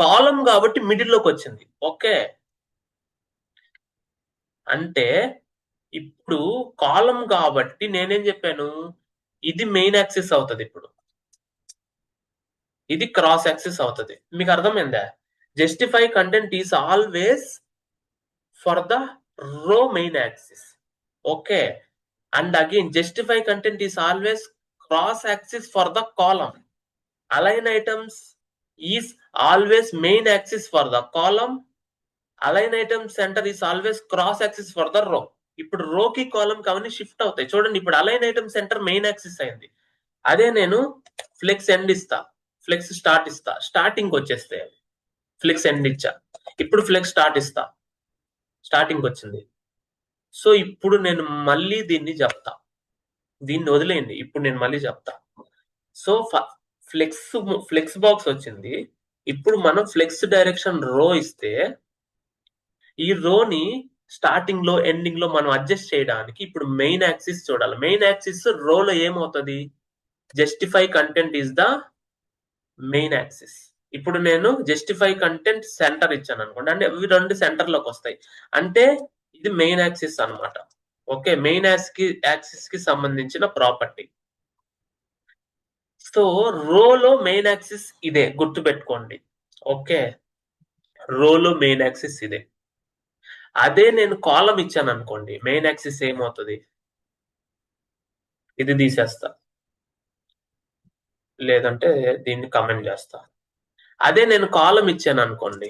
కాలం కాబట్టి మిడిల్ లోకి వచ్చింది, ఓకే. అంటే ఇప్పుడు కాలం కాబట్టి నేనేం చెప్పాను, ఇది మెయిన్ యాక్సిస్ అవుతుంది, ఇప్పుడు ఇది క్రాస్ యాక్సిస్ అవుతుంది. మీకు అర్థమైందా? Justify content is always for the row main axis, okay. And again justify content is always cross axis for the column. Align items is always main axis for the column. Align item centre is always cross axis for the row. ఇప్పుడు రోకి column అవన్నీ shift అవుతాయి. చూడండి, ఇప్పుడు align item centre main axis అయింది. అదే నేను flex end ఇస్తా, ఫ్లెక్స్ స్టార్ట్ ఇస్తా, స్టార్టింగ్ వచ్చేస్తే ఫ్లెక్స్ ఎండ్ ఇచ్చా. ఇప్పుడు ఫ్లెక్స్ స్టార్ట్ ఇస్తా, స్టార్టింగ్ వచ్చింది. సో ఇప్పుడు నేను మళ్ళీ దీన్ని చెప్తా, దీన్ని వదిలేయండి, ఇప్పుడు నేను మళ్ళీ చెప్తా. సో ఫ్లెక్స్ బాక్స్ వచ్చింది, ఇప్పుడు మనం ఫ్లెక్స్ డైరెక్షన్ రో ఇస్తే ఈ రోని స్టార్టింగ్ లో ఎండింగ్ లో మనం అడ్జస్ట్ చేయడానికి ఇప్పుడు మెయిన్ యాక్సిస్ చూడాలి. మెయిన్ యాక్సిస్ రోలో ఏమవుతుంది? Justify content is the main axis. ఇప్పుడు నేను జస్టిఫై కంటెంట్ సెంటర్ ఇచ్చాను అనుకోండి, అంటే ఇవి రెండు సెంటర్ లోకి వస్తాయి, అంటే ఇది మెయిన్ యాక్సిస్ అన్నమాట. ఓకే, మెయిన్ యాక్సిస్ కి సంబంధించిన ప్రాపర్టీ. సో రోలో మెయిన్ యాక్సిస్ ఇదే, గుర్తుపెట్టుకోండి. ఓకే, రోలో మెయిన్ యాక్సిస్ ఇదే. అదే నేను కాలం ఇచ్చాను అనుకోండి, మెయిన్ యాక్సిస్ ఏమవుతుంది? ఇది తీసేస్తా, లేదంటే దీన్ని కమెంట్ చేస్తా. అదే నేను కాలం ఇచ్చాను అనుకోండి,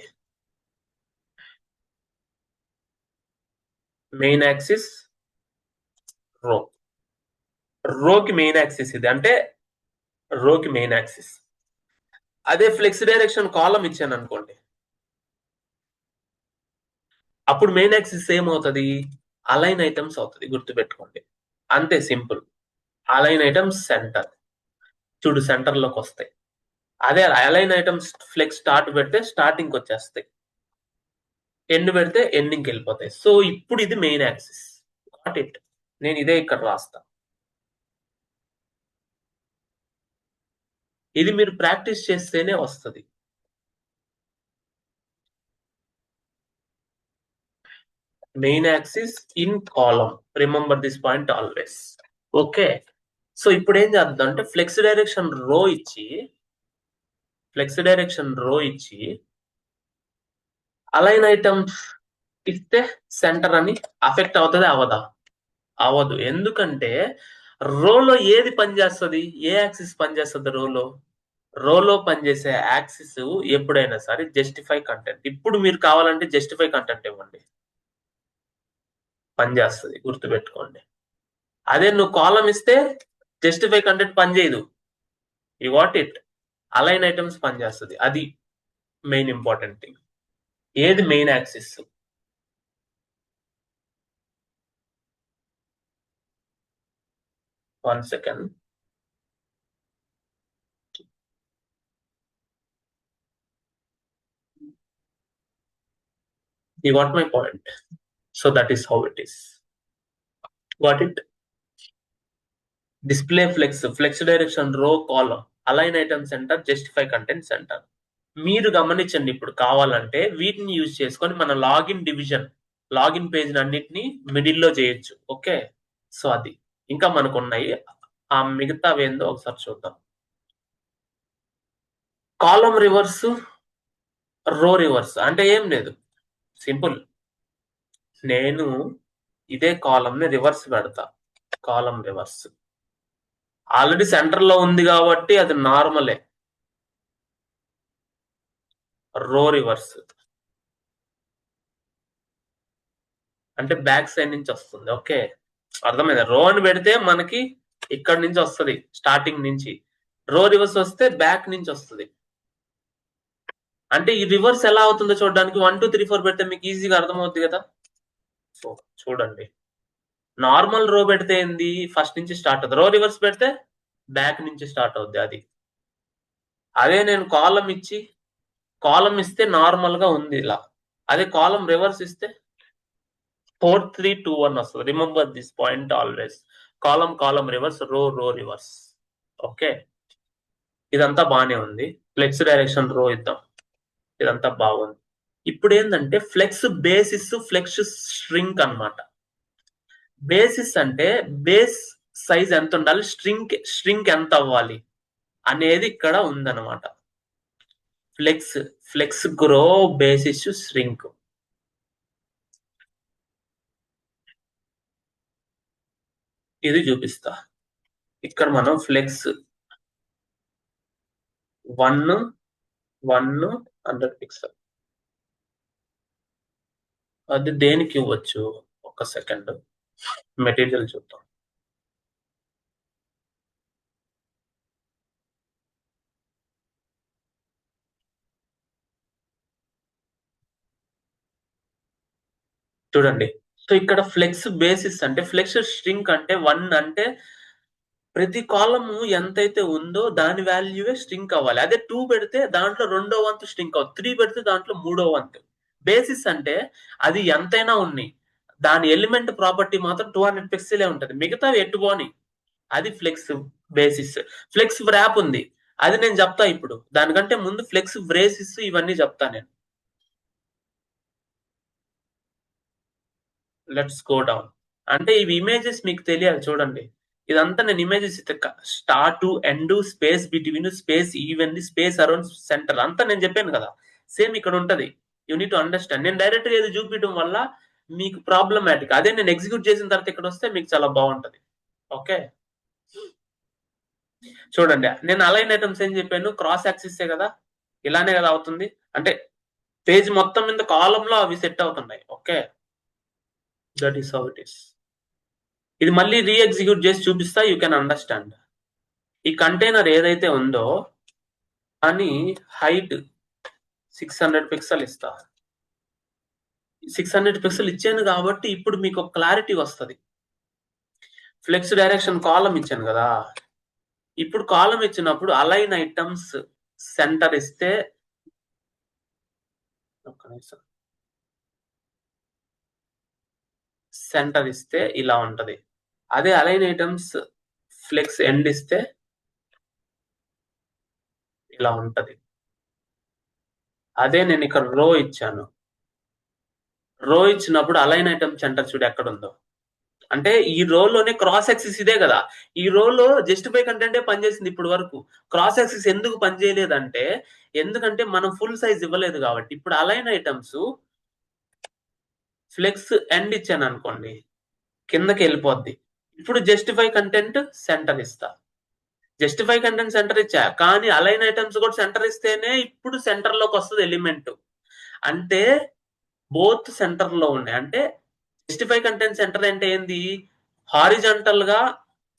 మెయిన్ యాక్సిస్ రో. రోకి మెయిన్ యాక్సిస్ ఇది, అంటే రోకి మెయిన్ యాక్సిస్. అదే ఫ్లెక్స్ డైరెక్షన్ కాలం ఇచ్చాను అనుకోండి, అప్పుడు మెయిన్ యాక్సిస్ ఏమవుతుంది? అలైన్ ఐటమ్స్ అవుతుంది, గుర్తుపెట్టుకోండి. అంతే, సింపుల్. అలైన్ ఐటమ్స్ సెంటర్, చూడు సెంటర్ లోకి వస్తాయి. అదే అలైన్ ఐటమ్స్ ఫ్లెక్స్ స్టార్ట్ పెడితే స్టార్టింగ్ వచ్చేస్తాయి, ఎండ్ పెడితే ఎండింగ్కి వెళ్ళిపోతాయి. సో ఇప్పుడు ఇది మెయిన్ యాక్సిస్. Got it? నేను ఇదే ఇక్కడ రాస్తా. ఇది మీరు ప్రాక్టీస్ చేస్తేనే వస్తుంది. Main axis in column, remember this point always. Okay, so ఇప్పుడు ఏం చేద్దాం అంటే ఫ్లెక్స్ డైరెక్షన్ రో ఇచ్చి అలైన్ ఐటమ్స్ ఇస్తే సెంటర్ అని అఫెక్ట్ అవుతుంది అవదా? అవదు. ఎందుకంటే రోలో ఏది పనిచేస్తుంది? ఏ యాక్సిస్ పనిచేస్తుంది రోలో పనిచేసే యాక్సిస్ ఎప్పుడైనా సరే జస్టిఫై కంటెంట్. ఇప్పుడు మీరు కావాలంటే జస్టిఫై కంటెంట్ ఇవ్వండి, పనిచేస్తుంది, గుర్తుపెట్టుకోండి. అదే నువ్వు కాలం ఇస్తే జస్టిఫై కంటెంట్ పనిచేయదు. You what it? Align items పనిచేస్తుంది, అది మెయిన్ ఇంపార్టెంట్ థింగ్. ఏది main axis? One second. You got my point. So that is how it is. Got it? Display flex direction row column, align item center, justify content center. మీరు గమనించండి, ఇప్పుడు కావాలంటే వీటిని use చేసుకొని మన login page అన్నిటిని middle లో చేయొచ్చు. ఓకే, సో అది ఇంకా మనకు ఉన్నాయి. ఆ మిగతా ఏందో ఒకసారి చూద్దాం. కాలం రివర్స్, రో రివర్స్ అంటే ఏం లేదు, సింపుల్. నేను ఇదే కాలం ని రివర్స్ పెడతా, కాలం రివర్స్. ఆల్రెడీ సెంటర్ లో ఉంది కాబట్టి అది నార్మలే. రో రివర్స్ అంటే బ్యాక్ సైడ్ నుంచి వస్తుంది. ఓకే, అర్థమైందా? రో అని పెడితే మనకి ఇక్కడ నుంచి వస్తుంది, స్టార్టింగ్ నుంచి. రో రివర్స్ వస్తే బ్యాక్ నుంచి వస్తుంది. అంటే ఈ రివర్స్ ఎలా అవుతుందో చూడడానికి 1 2 3 4 పెడితే మీకు ఈజీగా అర్థమవుతుంది కదా. సో చూడండి, నార్మల్ రో పెడితే ఏంది, ఫస్ట్ నుంచి స్టార్ట్ అవుతుంది. రో రివర్స్ పెడితే బ్యాక్ నుంచి స్టార్ట్ అవుద్ది. అదే నేను కాలం ఇస్తే నార్మల్ గా ఉంది ఇలా. అదే కాలం రివర్స్ ఇస్తే 4 3 2 1 వస్తుంది. Remember this point always. Column reverse, రో రివర్స్. ఓకే, ఇదంతా బానే ఉంది. ఫ్లెక్స్ డైరెక్షన్ రో ఇద్దాం, ఇదంతా బాగుంది. ఇప్పుడు ఏంటంటే ఫ్లెక్స్ బేసిస్, ఫ్లెక్స్ స్ట్రింక్ అన్నమాట. బేసిస్ అంటే బేస్ సైజ్ ఎంత ఉండాలి, స్ట్రింక్ ఎంత అవ్వాలి అనేది ఇక్కడ ఉందన్నమాట. Flex grow, basis, shrink. ఇది చూపిస్తా. ఇక్కడ మనం ఫ్లెక్స్ 1 100 పిక్సెల్, అది దేనికి ఇవ్వచ్చు? ఒక సెకండ్, మెటీరియల్ చూద్దాం. చూడండి, సో ఇక్కడ ఫ్లెక్స్ బేసిస్ అంటే ఫ్లెక్స్ స్ట్రింక్ అంటే 1 అంటే ప్రతి కాలము ఎంతైతే ఉందో దాని వాల్యూవే స్ట్రింక్ అవ్వాలి. అదే 2 పెడితే దాంట్లో రెండో వంతు స్ట్రింక్ అవుతుంది. 3 పెడితే దాంట్లో మూడో వంతు. బేసిస్ అంటే అది ఎంతైనా ఉన్నాయి. దాని ఎలిమెంట్ ప్రాపర్టీ మాత్రం 200 పిక్సెలే ఉంటది. మిగతావి ఎటు పోని. అది ఫ్లెక్స్ బేసిస్. ఫ్లెక్స్ వ్రాప్ ఉంది. అది నేను చెప్తా ఇప్పుడు. దానికంటే ముందు ఫ్లెక్స్ బ్రేసిస్ ఇవన్నీ చెప్తా నేను. Let's go down. అంటే ఇవి ఇమేజెస్ మీకు తెలియాలి చూడండి. ఇదంతా నేను images start end space between space even space around centre అంతా నేను చెప్పాను కదా. సేమ్ ఇక్కడ ఉంటది. You need to understand. నేను డైరెక్ట్ గా ఇది చూపించడం వల్ల మీకు ప్రాబ్లమాటిక్. అదే నేను ఎగ్జిక్యూట్ చేసిన తర్వాత ఇక్కడ వస్తే మీకు చాలా బాగుంటది. ఓకే చూడండి, నేను అలైన్ ఐటమ్స్ ఏం చెప్పాను, క్రాస్ యాక్సిస్ కదా, ఇలానే కదా అవుతుంది. అంటే పేజ్ మొత్తం మీద కాలం లో అవి సెట్ అవుతున్నాయి. Okay that is how it is. ఇది మళ్ళీ రీ ఎగ్జిక్యూట్ చేసి చూపిస్తా, యూ కెన్ అండర్స్టాండ్. ఈ కంటైనర్ ఏదైతే ఉందో అని హైట్ 600 పిక్సెల్ ఇస్తా. 600 పిక్సెల్ ఇచ్చాను కాబట్టి ఇప్పుడు మీకు ఒక క్లారిటీ వస్తుంది. ఫ్లెక్స్ డైరెక్షన్ కాలం ఇచ్చాను కదా, ఇప్పుడు కాలం ఇచ్చినప్పుడు అలైన్ ఐటమ్స్ సెంటర్ ఇస్తే సెంటర్ ఇస్తే ఇలా ఉంటది. అదే అలైన్ ఐటమ్స్ ఫ్లెక్స్ ఎండ్ ఇస్తే ఇలా ఉంటది. అదే నేను ఇక్కడ రో ఇచ్చాను. రో ఇచ్చినప్పుడు అలైన్ ఐటమ్ సెంటర్ చూడు ఎక్కడ ఉందో. అంటే ఈ రోలోనే క్రాస్ యాక్సిస్ ఇదే కదా. ఈ రోలో జస్టిఫై కంటెంటే పనిచేసింది ఇప్పుడు వరకు. క్రాస్ యాక్సిస్ ఎందుకు పనిచేయలేదంటే ఎందుకంటే మనం ఫుల్ సైజ్ ఇవ్వలేదు కాబట్టి. ఇప్పుడు అలైన్ ఐటమ్స్ ఫ్లెక్స్ ఎండ్ ఇచ్చాను అనుకోండి, కిందకి వెళ్ళిపోద్ది. ఇప్పుడు జస్టిఫై కంటెంట్ సెంటర్ ఇస్తా. జస్టిఫై కంటెంట్ సెంటర్ ఇచ్చా, కానీ అలైన్ ఐటమ్స్ కూడా సెంటర్ ఇస్తేనే ఇప్పుడు సెంటర్ లోకి వస్తుంది ఎలిమెంట్. అంటే బోత్ సెంటర్ లో ఉన్నాయి. అంటే జస్టిఫై కంటెంట్ సెంటర్ అంటే ఏంది, హారిజంటల్ గా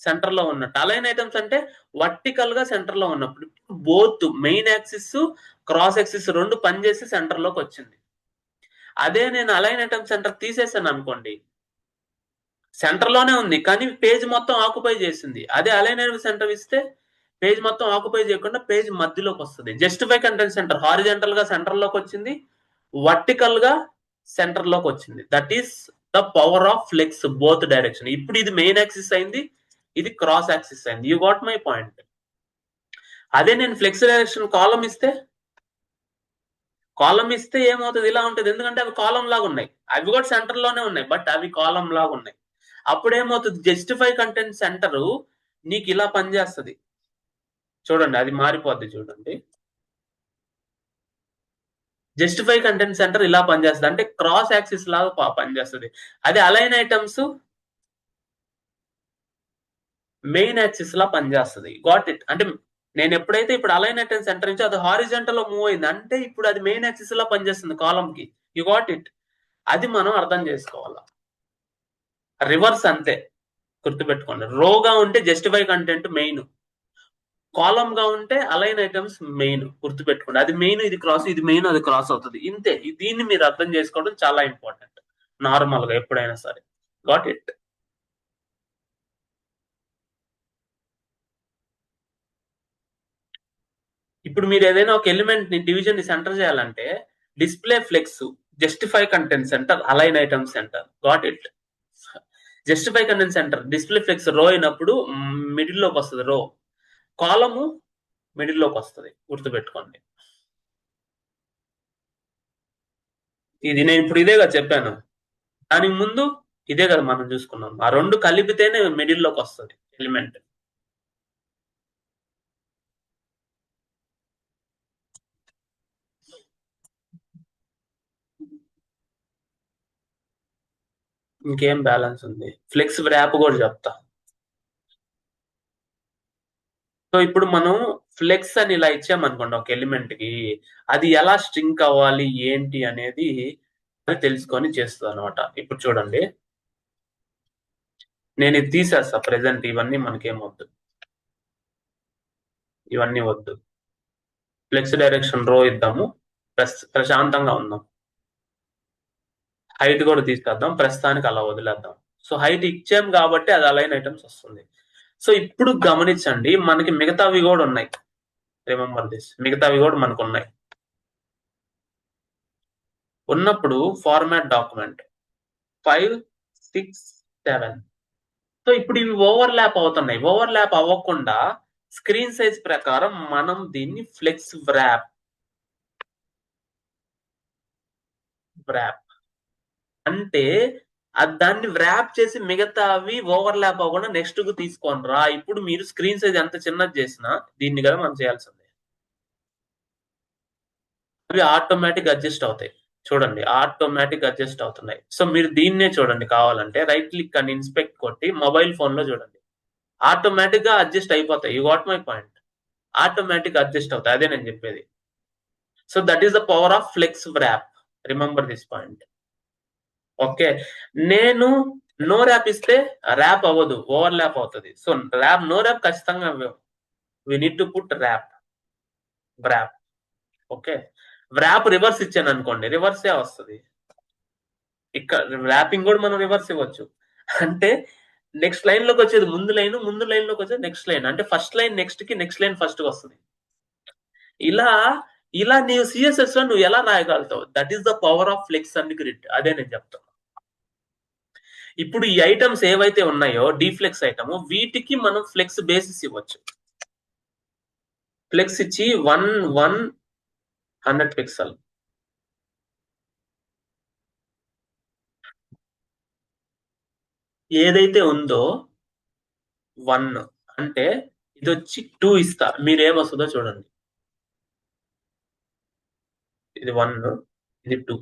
సెంటర్ లో ఉన్నట్టు. అలైన్ ఐటమ్స్ అంటే వర్టికల్ గా సెంటర్ లో ఉన్నప్పుడు both main axis cross axis రెండు పనిచేసి సెంటర్ లోకి వచ్చింది. అదే నేను అలైన్ ఐటమ్ సెంటర్ తీసేసాను అనుకోండి, సెంటర్ లోనే ఉంది కానీ పేజ్ మొత్తం ఆక్యుపై చేసింది. అదే అలైన్ ఐటమ్ సెంటర్ ఇస్తే పేజ్ మొత్తం ఆక్యుపై చేయకుండా పేజ్ మధ్యలోకి వస్తుంది. జస్టిఫై కంటెంట్ సెంటర్ హారిజంటల్ గా సెంటర్ లోకి వచ్చింది, వర్టికల్ గా సెంటర్ లోకి వచ్చింది. That is the power of flex both direction. ఇప్పుడు ఇది మెయిన్ యాక్సిస్ అయింది, ఇది క్రాస్ యాక్సిస్ అయింది. You got my point. అదే నేను ఫ్లెక్స్ డైరెక్షన్ కాలం ఇస్తే ఏమవుతుంది, ఇలా ఉంటుంది. ఎందుకంటే అవి కాలం లాగా ఉన్నాయి. అవి కూడా సెంటర్ లోనే ఉన్నాయి బట్ అవి కాలం లాగా ఉన్నాయి. అప్పుడు ఏమవుతుంది, జస్టిఫై కంటెంట్ సెంటర్ నీకు ఇలా పనిచేస్తుంది. చూడండి అది మారిపోద్ది. చూడండి జస్టిఫై కంటెంట్ సెంటర్ ఇలా పనిచేస్తుంది, అంటే క్రాస్ యాక్సిస్ లాగా పనిచేస్తుంది. అదే అలైన్ ఐటమ్స్ మెయిన్ యాక్సిస్ లా పనిచేస్తుంది. Got it. అంటే నేను ఎప్పుడైతే ఇప్పుడు అలైన్ ఐటమ్ సెంటర్ నుంచి అది హారిజంటల్ లో మూవ్ అయింది, అంటే ఇప్పుడు అది మెయిన్ యాక్సిస్ లా పనిచేస్తుంది కాలం కి. You got it. అది మనం అర్థం చేసుకోవాలి. రివర్స్ అంతే, గుర్తుపెట్టుకోండి. రోగా ఉంటే జస్టిఫై కంటెంట్ మెయిన్, కాలం గా ఉంటే అలైన్ ఐటమ్స్ మెయిన్. గుర్తుపెట్టుకోండి, అది మెయిన్, ఇది క్రాస్, ఇది మెయిన్, అది క్రాస్ అవుతుంది. ఇంతే. దీన్ని మీరు అర్థం చేసుకోవడం చాలా ఇంపార్టెంట్ నార్మల్ గా ఎప్పుడైనా సరే. Got it. ఇప్పుడు మీరు ఏదైనా ఒక ఎలిమెంట్ ని డివిజన్ ని సెంటర్ చేయాలంటే display flex justify content centre align item center. Got it. Justify content center display flex row అయినప్పుడు మిడిల్ లోకి వస్తుంది రో, కాలము మిడిల్ లోకి వస్తుంది. గుర్తుపెట్టుకోండి. ఇది నేను ఇప్పుడు ఇదేగా చెప్పాను, దానికి ముందు ఇదే కదా మనం చూసుకున్నాం. ఆ రెండు కలిపితేనే మిడిల్ లోకి వస్తుంది ఎలిమెంట్. ఇంకేం బ్యాలెన్స్ ఉంది, ఫ్లెక్స్ ర్యాప్ కూడా చెప్తా. సో ఇప్పుడు మనం ఫ్లెక్స్ అని ఇలా ఇచ్చామనుకోండి ఒక ఎలిమెంట్ కి, అది ఎలా స్ట్రింక్ అవ్వాలి ఏంటి అనేది అది తెలుసుకొని చేస్తుంది అనమాట. ఇప్పుడు చూడండి, నేను ఇది తీసేస్తా ప్రెసెంట్. ఇవన్నీ మనకేం వద్దు, ఇవన్నీ వద్దు. ఫ్లెక్స్ డైరెక్షన్ రో ఇద్దాము, ప్రశాంతంగా ఉందాం. హైట్ కూడా తీసుకొద్దాం, ప్రస్తుతానికి అలా వదిలేద్దాం. సో హైట్ ఇచ్చాం కాబట్టి అది అలైన్ ఐటమ్స్ వస్తుంది. సో ఇప్పుడు గమనించండి, మనకి మిగతావి కూడా ఉన్నాయి. రిమెంబర్ దిస్, మిగతావి కూడా మనకు ఉన్నాయి. ఉన్నప్పుడు ఫార్మాట్ డాక్యుమెంట్ 5, 6, 7. సో ఇప్పుడు ఇవి ఓవర్లాప్ అవుతున్నాయి. ఓవర్లాప్ అవ్వకుండా స్క్రీన్ సైజ్ ప్రకారం మనం దీన్ని ఫ్లెక్స్ వ్రాప్ అంటే దాన్ని వ్రాప్ చేసి మిగతావి ఓవర్లాప్ అవ్వకుండా నెక్స్ట్ కు తీసుకొని రా. ఇప్పుడు మీరు స్క్రీన్ సైజ్ ఎంత చిన్నది చేసినా దీన్ని కదా మనం చేయాల్సిందే. అవి ఆటోమేటిక్ అడ్జస్ట్ అవుతాయి. చూడండి, ఆటోమేటిక్ అడ్జస్ట్ అవుతున్నాయి. సో మీరు దీన్నే చూడండి, కావాలంటే రైట్ క్లిక్ అని ఇన్స్పెక్ట్ కొట్టి మొబైల్ ఫోన్ లో చూడండి, ఆటోమేటిక్ గా అడ్జస్ట్ అయిపోతాయి. You got my point. Automatic adjust అవుతాయి, అదే నేను చెప్పేది. So that is the power of flex wrap. Remember this point. Okay, నేను నో ర్యాప్ ఇస్తే ర్యాప్ అవ్వదు, ఓవర్ ల్యాప్ అవుతుంది. సో నో ర్యాప్ ఖచ్చితంగా we need to put wrap. Okay, wrap reverse ఇచ్చాను అనుకోండి, రివర్సే వస్తుంది. ఇక్కడ ర్యాపింగ్ కూడా మనం రివర్స్ ఇవ్వచ్చు. అంటే నెక్స్ట్ లైన్ లోకి వచ్చేది ముందు లైన్, ముందు లైన్ లోకి వచ్చేది నెక్స్ట్ లైన్. అంటే ఫస్ట్ లైన్ నెక్స్ట్ కి, నెక్స్ట్ లైన్ ఫస్ట్ కి వస్తుంది. ఇలా ఇలా నీవు సిఎస్ఎస్ లో నువ్వు ఎలా రాయగలుగుతావు? That is the power of flex and grid. అదే నేను చెప్తాను. ఇప్పుడు ఈ ఐటమ్స్ ఏవైతే ఉన్నాయో డీఫ్లెక్స్ ఐటమ్, వీటికి మనం ఫ్లెక్స్ బేసిస్ ఇవ్వచ్చు. ఫ్లెక్స్ ఇచ్చి 100 పిక్సెల్ ఏదైతే ఉందో 1 అంటే ఇది వచ్చి 2 ఇస్తా, మీరేమొస్తుందో చూడండి. ఇది 1, ఇది 2.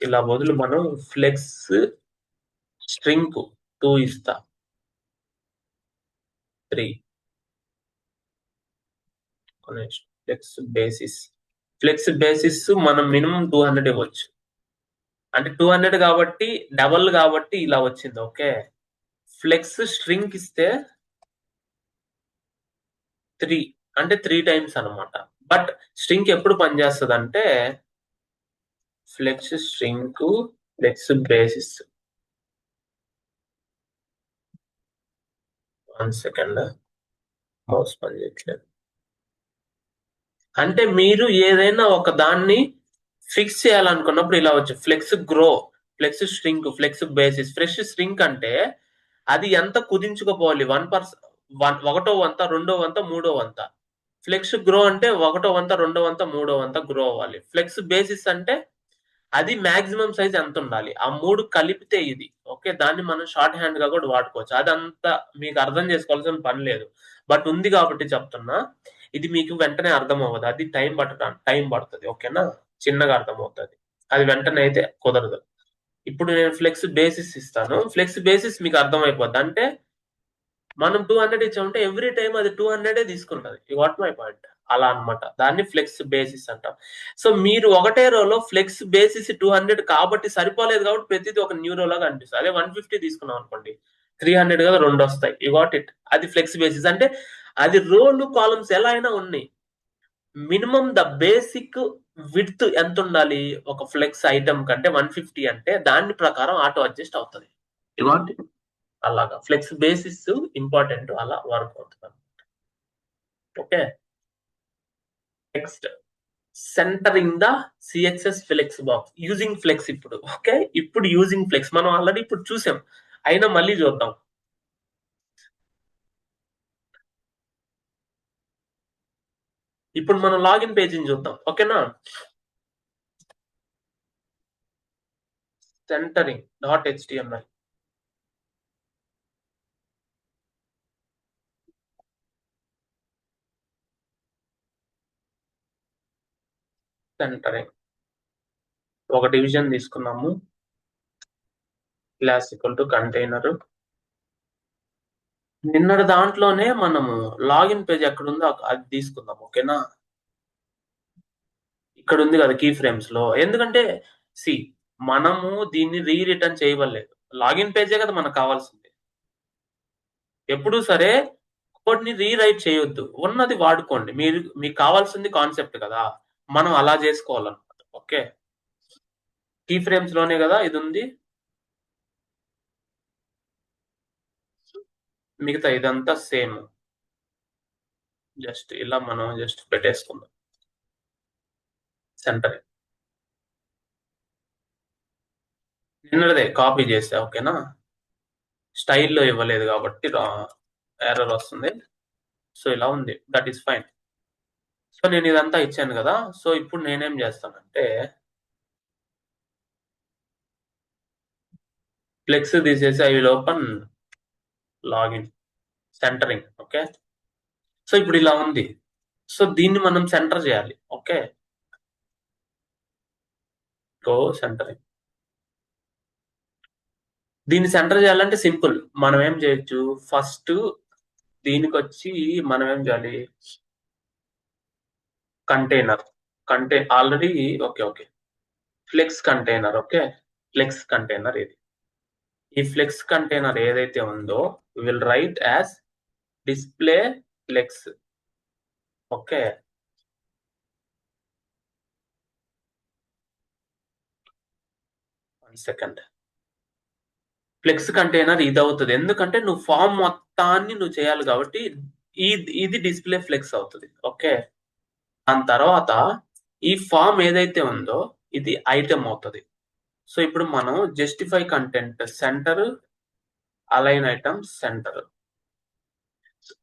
ఇలా బదులు మనం ఫ్లెక్స్ స్ట్రింగ్ 2 ఇస్తా, 3. ఫ్లెక్స్ బేసిస్ మనం మినిమం 200 ఇవ్వచ్చు. అంటే 200 కాబట్టి డబల్ కాబట్టి ఇలా వచ్చింది. ఓకే, ఫ్లెక్స్ స్ట్రింగ్ ఇస్తే 3 అంటే 3 టైమ్స్ అనమాట. బట్ స్ట్రింగ్ ఎప్పుడు పనిచేస్తుంది అంటే flex string flex basis. 1 second, mouse పని చేయట్లేదు. అంటే మీరు ఏదైనా ఒక దాన్ని ఫిక్స్ చేయాలనుకున్నప్పుడు ఇలా వచ్చు, flex grow, flex string, flex basis. Fresh string అంటే అది ఎంత కుదించుకోపోవాలి, 1%, ఒకటో వంత, రెండో వంత, మూడో వంత. ఫ్లెక్స్ గ్రో అంటే ఒకటో వంత, రెండో వంత, మూడో వంత గ్రో అవ్వాలి. ఫ్లెక్స్ బేసిస్ అంటే అది మాక్సిమం సైజ్ ఎంత ఉండాలి, ఆ 3 కలిపితే ఇది. ఓకే, దాన్ని మనం షార్ట్ హ్యాండ్ గా కూడా వాడుకోవచ్చు. అదంతా మీకు అర్థం చేసుకోవాల్సిన పని లేదు, బట్ ఉంది కాబట్టి చెప్తున్నా. ఇది మీకు వెంటనే అర్థం అవ్వదు, అది టైం పడుతుంది. ఓకేనా, చిన్నగా అర్థం అవుతుంది, అది వెంటనే అయితే కుదరదు. ఇప్పుడు నేను ఫ్లెక్స్ బేసిస్ ఇస్తాను, ఫ్లెక్స్ బేసిస్ మీకు అర్థం అయిపోద్ది. అంటే మనం 200 ఇచ్చామంటే ఎవ్రీ టైం అది 200 తీసుకుంటది. You what my point. అలా అన్నమాట, దాన్ని ఫ్లెక్స్ బేసిస్ అంటాం. సో మీరు ఒకటే రోలో ఫ్లెక్స్ బేసిస్ 200 కాబట్టి సరిపోలేదు కాబట్టి ప్రతిదీ ఒక న్యూ రో లాగా అనిపిస్తుంది. అదే 150 తీసుకున్నాం అనుకోండి, 300 కదా, 2 వస్తాయి. You got it. అది ఫ్లెక్స్ బేసిస్ అంటే అది రోలు కాలమ్స్ ఎలా అయినా ఉన్నాయి, మినిమం ద బేసిక్ విడ్త్ ఎంత ఉండాలి ఒక ఫ్లెక్స్ ఐటమ్ కంటే 150 అంటే దాని ప్రకారం ఆటో అడ్జస్ట్ అవుతుంది. You got it. అలాగా ఫ్లెక్స్ బేసిస్ ఇంపార్టెంట్, అలా వర్క్ అవుతుంది. ఓకే, నెక్స్ట్ సెంటరింగ్ ద సిఎక్స్ఎస్ ఫ్లెక్స్ బాక్స్ యూజింగ్ ఫ్లెక్స్. ఇప్పుడు ఓకే, ఇప్పుడు యూజింగ్ ఫ్లెక్స్ మనం ఆల్రెడీ ఇప్పుడు చూసాం, అయినా మళ్ళీ చూద్దాం. ఇప్పుడు మనం లాగిన్ పేజీని చూద్దాం. ఓకేనా, సెంటరింగ్ డాట్ హెచ్టిఎంఎల్. సెంటరింగ్ ఒక డివిజన్ తీసుకున్నాము, క్లాస్ ఈక్వల్ టు కంటైనర్. నిన్నటి దాంట్లోనే మనము లాగిన్ పేజ్ ఎక్కడ ఉందో అది తీసుకుందాం. ఓకేనా, ఇక్కడ ఉంది కదా కీ ఫ్రేమ్స్ లో. ఎందుకంటే సి మనము దీన్ని రిటర్న్ చేయవలేదు, లాగిన్ పేజే కదా మనకు కావాల్సింది. ఎప్పుడు సరే కోడ్ ని రీరైట్ చేయొద్దు, ఉన్నది వాడుకోండి. మీకు కావాల్సింది కాన్సెప్ట్ కదా, మనం అలా చేసుకోవాలన్నమాట. ఓకే, కీ ఫ్రేమ్స్ లోనే కదా ఇది ఉంది. మిగతా ఇదంతా సేమ్. జస్ట్ ఇలా మనం జస్ట్ పెట్టేసుకుందాం సెంటర్. నిన్నదే కాపీ చేసా, ఓకేనా. స్టైల్లో ఇవ్వలేదు కాబట్టి ఎర్రర్ వస్తుంది. సో ఇలా ఉంది, దట్ ఈస్ ఫైన్. సో నేను ఇదంతా ఇచ్చాను కదా. సో ఇప్పుడు నేనేం చేస్తానంటే ఫ్లెక్స్ తీసేసి I will open login centering. Okay, so ఇప్పుడు ఇలా ఉంది. సో దీన్ని మనం సెంటర్ చేయాలి. Okay, go centering. దీన్ని సెంటర్ చేయాలంటే సింపుల్. మనం ఏం చేయొచ్చు, ఫస్ట్ దీనికి వచ్చి మనం ఏం చేయాలి, container already. Okay okay, flex container. Okay, flex container ఇది. ఈ ఫ్లెక్స్ కంటైనర్ ఏదైతే ఉందో will write as display flex. Okay, one second. Flex container ఇది అవుతుంది, ఎందుకంటే నువ్వు ఫామ్ మొత్తాన్ని నువ్వు చేయాలి కాబట్టి ఇది డిస్ప్లే ఫ్లెక్స్ అవుతుంది. ఓకే, దాని తర్వాత ఈ ఫామ్ ఏదైతే ఉందో ఇది ఐటమ్ అవుతుంది. సో ఇప్పుడు మనం justify content centre, align item centre.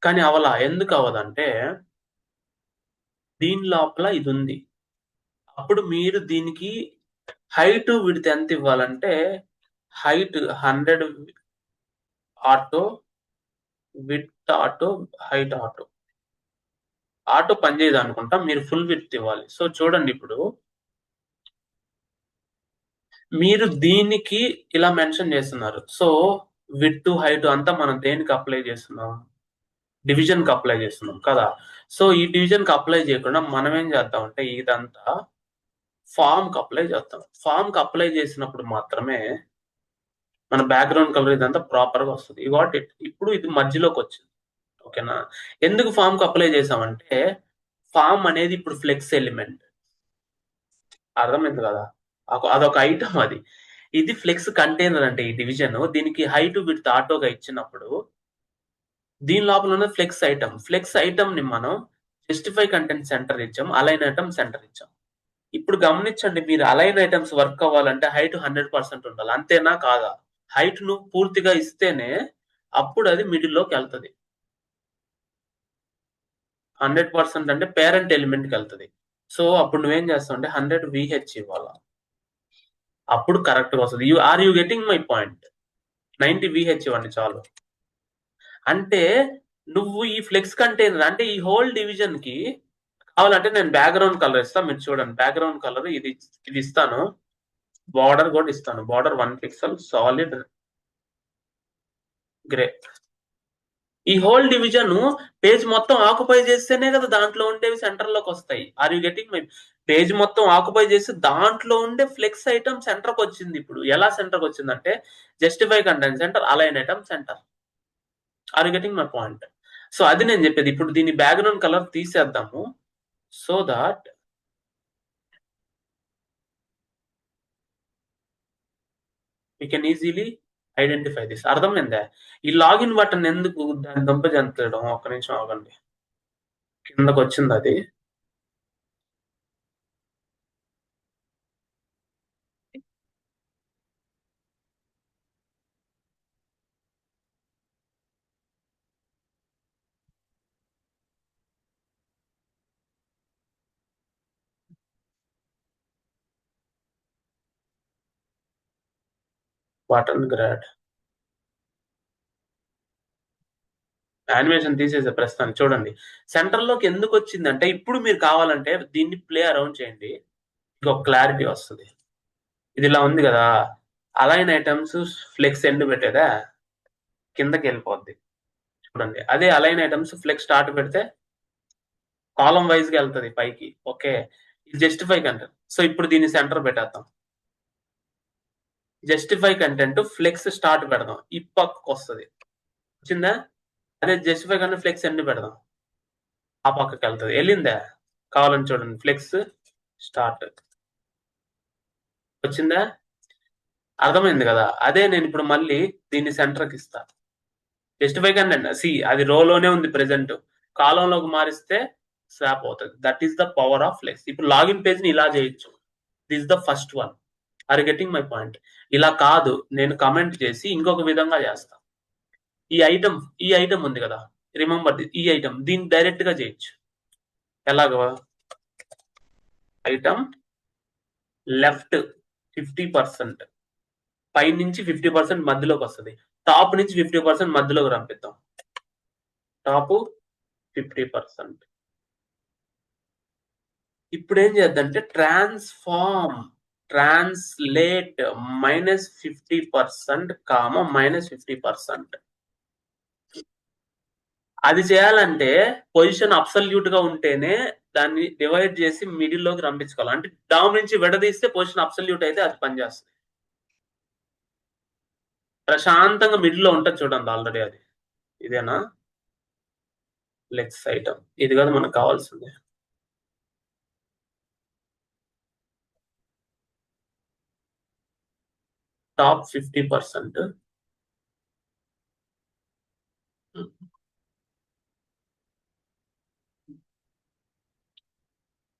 కానీ అవలా ఎందుకు అవ్వదంటే దీని లోపల ఇది ఉంది. అప్పుడు మీరు దీనికి హైట్ విడ్త్ ఎంత ఇవ్వాలంటే height 100 auto, width auto, height auto. Auto పనిచేయదు అనుకుంటా, మీరు ఫుల్ విడ్త్ ఇవ్వాలి. సో చూడండి, ఇప్పుడు మీరు దీనికి ఇలా మెన్షన్ చేస్తున్నారు. సో విడ్త్ హైట్ అంతా మనం దేనికి అప్లై చేస్తున్నాం, డివిజన్ కి అప్లై చేస్తున్నాం కదా. సో ఈ డివిజన్ కి అప్లై చేయకుండా మనం ఏం చేద్దాం అంటే ఇదంతా ఫామ్ కి అప్లై చేస్తాం. ఫామ్ కి అప్లై చేసినప్పుడు మాత్రమే మన బ్యాక్గ్రౌండ్ కలర్ ఇదంతా ప్రాపర్ గా వస్తుంది. ఈ వాట్ ఇట్. ఇప్పుడు ఇది మధ్యలోకి వచ్చింది. ఓకేనా, ఎందుకు ఫామ్ కి అప్లై చేసామంటే ఫామ్ అనేది ఇప్పుడు ఫ్లెక్స్ ఎలిమెంట్. అర్థమైంది కదా, అదొక ఐటమ్ అది. ఇది ఫ్లెక్స్ కంటైనర్ అంటే ఈ డివిజన్, దీనికి హైట్ విడ్త్ ఆటోగా ఇచ్చినప్పుడు దీని లోపల ఉన్న ఫ్లెక్స్ ఐటమ్. ఫ్లెక్స్ ఐటమ్ ని మనం జస్టిఫై కంటెంట్ సెంటర్ ఇచ్చాం, అలైన్ ఐటమ్ సెంటర్ ఇచ్చాం. ఇప్పుడు గమనించండి, మీరు అలైన్ ఐటమ్స్ వర్క్ అవ్వాలంటే హైట్ 100% ఉండాలి. అంతేనా కాదా? హైట్ నువ్వు పూర్తిగా ఇస్తేనే అప్పుడు అది మిడిల్ లోకి వెళ్తుంది. 100% అంటే పేరెంట్ ఎలిమెంట్ కి వెళ్తుంది. సో అప్పుడు నువ్వేం చేస్తావు అంటే 100 VH ఇవ్వాలా, అప్పుడు కరెక్ట్ గా వస్తుంది. You getting my point? 90 VH ఇవ్వండి చాలు. అంటే నువ్వు ఈ ఫ్లెక్స్ కంటైనర్ అంటే ఈ హోల్ డివిజన్ కి కావాలంటే నేను బ్యాక్గ్రౌండ్ కలర్ ఇస్తాను. మీరు చూడండి, బ్యాక్గ్రౌండ్ కలర్ ఇది ఇస్తాను. బార్డర్ కూడా ఇస్తాను. Border 1 pixel solid grey. ఈ హోల్ డివిజన్ పేజ్ మొత్తం ఆక్యుపై చేస్తేనే కదా దాంట్లో ఉండేవి సెంటర్ లోకి వస్తాయి. Are you getting my? Page మొత్తం ఆక్యుపై చేసి దాంట్లో ఉండే ఫ్లెక్స్ ఐటమ్ సెంటర్ కి వచ్చింది. ఇప్పుడు ఎలా సెంటర్ కి వచ్చిందంటే justify content centre, align item centre. Are you getting my point? So అది నేను చెప్పేది. ఇప్పుడు దీని బ్యాక్గ్రౌండ్ కలర్ తీసేద్దాము so that we can easily identify this. అర్థమైందా? ఈ లాగిన్ బటన్ ఎందుకు దాన్ని దంపజెంతడం? ఒక్క నిమిషం ఆగండి, కిందకు వచ్చింది అది. బటన్ గ్రాడ్ యానిమేషన్ తీసేసే ప్రస్తుతానికి. చూడండి సెంటర్ లోకి ఎందుకు వచ్చిందంటే ఇప్పుడు మీరు కావాలంటే దీన్ని ప్లే అరౌండ్ చేయండి, ఇంకొక క్లారిటీ వస్తుంది. ఇది ఇలా ఉంది కదా, అలైన్ ఐటమ్స్ ఫ్లెక్స్ ఎండ్ పెట్టేదా కిందకి వెళ్ళిపోద్ది. చూడండి, అదే అలైన్ ఐటమ్స్ ఫ్లెక్స్ స్టార్ట్ పెడితే కాలం వైజ్ గా వెళ్తుంది పైకి. ఓకే, ఇది జస్టిఫై కంటెంట్. సో ఇప్పుడు దీన్ని సెంటర్ పెట్టేద్దాం. జస్టిఫై కంటెంట్ ఫ్లెక్స్ స్టార్ట్ పెడదాం, ఈ పక్కకు వస్తుంది. వచ్చిందా? అదే జస్టిఫై కంటెంట్ ఫ్లెక్స్ ఎండ్ పెడదాం, ఆ పక్కకి వెళ్తుంది. వెళ్ళిందా? కావాలని చూడండి, ఫ్లెక్స్ స్టార్ట్. వచ్చిందా? అర్థమైంది కదా? అదే నేను ఇప్పుడు మళ్ళీ దీన్ని సెంటర్కి ఇస్తా. జస్టిఫై కండి సి అది రోలోనే ఉంది ప్రెసెంట్, కాలంలోకి మారిస్తే స్వాప్ అవుతుంది. That is the power of flex. ఇప్పుడు లాగిన్ పేజ్ ని ఇలా చేయొచ్చు. This the first one. Are getting my point? ఇలా కాదు, నేను కమెంట్ చేసి ఇంకొక విధంగా చేస్తా. ఈ ఐటమ్ ఉంది కదా, రిమెంబర్ ఈ ఐటమ్, దీన్ని డైరెక్ట్ గా చేయొచ్చు. ఎలాగో ఐటమ్ లెఫ్ట్ 50%, పై నుంచి 50% మధ్యలోకి వస్తుంది, టాప్ నుంచి 50% మధ్యలోకి రంపిద్దాం. టాప్ 50%. ఇప్పుడు ఏం చేద్దంటే ట్రాన్స్లేట్ -50% -50%. అది చేయాలంటే పొజిషన్ అబ్సల్యూట్ గా ఉంటేనే దాన్ని డివైడ్ చేసి మిడిల్ లోకి రంపించుకోవాలి. అంటే డౌన్ నుంచి విడదీస్తే పొజిషన్ అబ్సల్యూట్ అయితే అది పనిచేస్తుంది. ప్రశాంతంగా మిడిల్ లో ఉంటుంది చూడండి, ఆల్రెడీ అది ఇదేనా లెక్స్ ఐటమ్, ఇది కదా మనకు కావాల్సింది. Top 50%.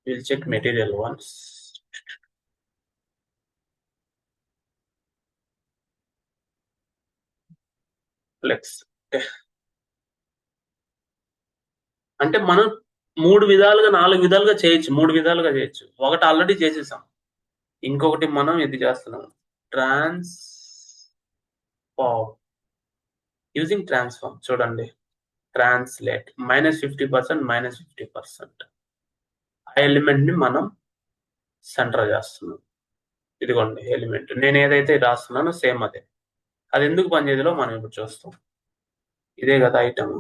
We'll check material once. లెక్స్ అంటే మనం 3 విధాలుగా 4 విధాలుగా చేయొచ్చు, 3 విధాలుగా చేయొచ్చు. ఒకటి ఆల్రెడీ చేసేసాం, ఇంకొకటి మనం ఇది చేస్తున్నాం. ట్రాన్స్ఫార్మ్, యూజింగ్ ట్రాన్స్ఫార్మ్ చూడండి. ట్రాన్స్లేట్ -50% -50%. ఆ ఎలిమెంట్ ని మనం సెంటర్ చేస్తున్నాం. ఇదిగోండి ఎలిమెంట్, నేను ఏదైతే రాస్తున్నానో సేమ్ అదే. అది ఎందుకు పనిచేయదో మనం ఇప్పుడు చూస్తాం. ఇదే కదా ఐటమ్.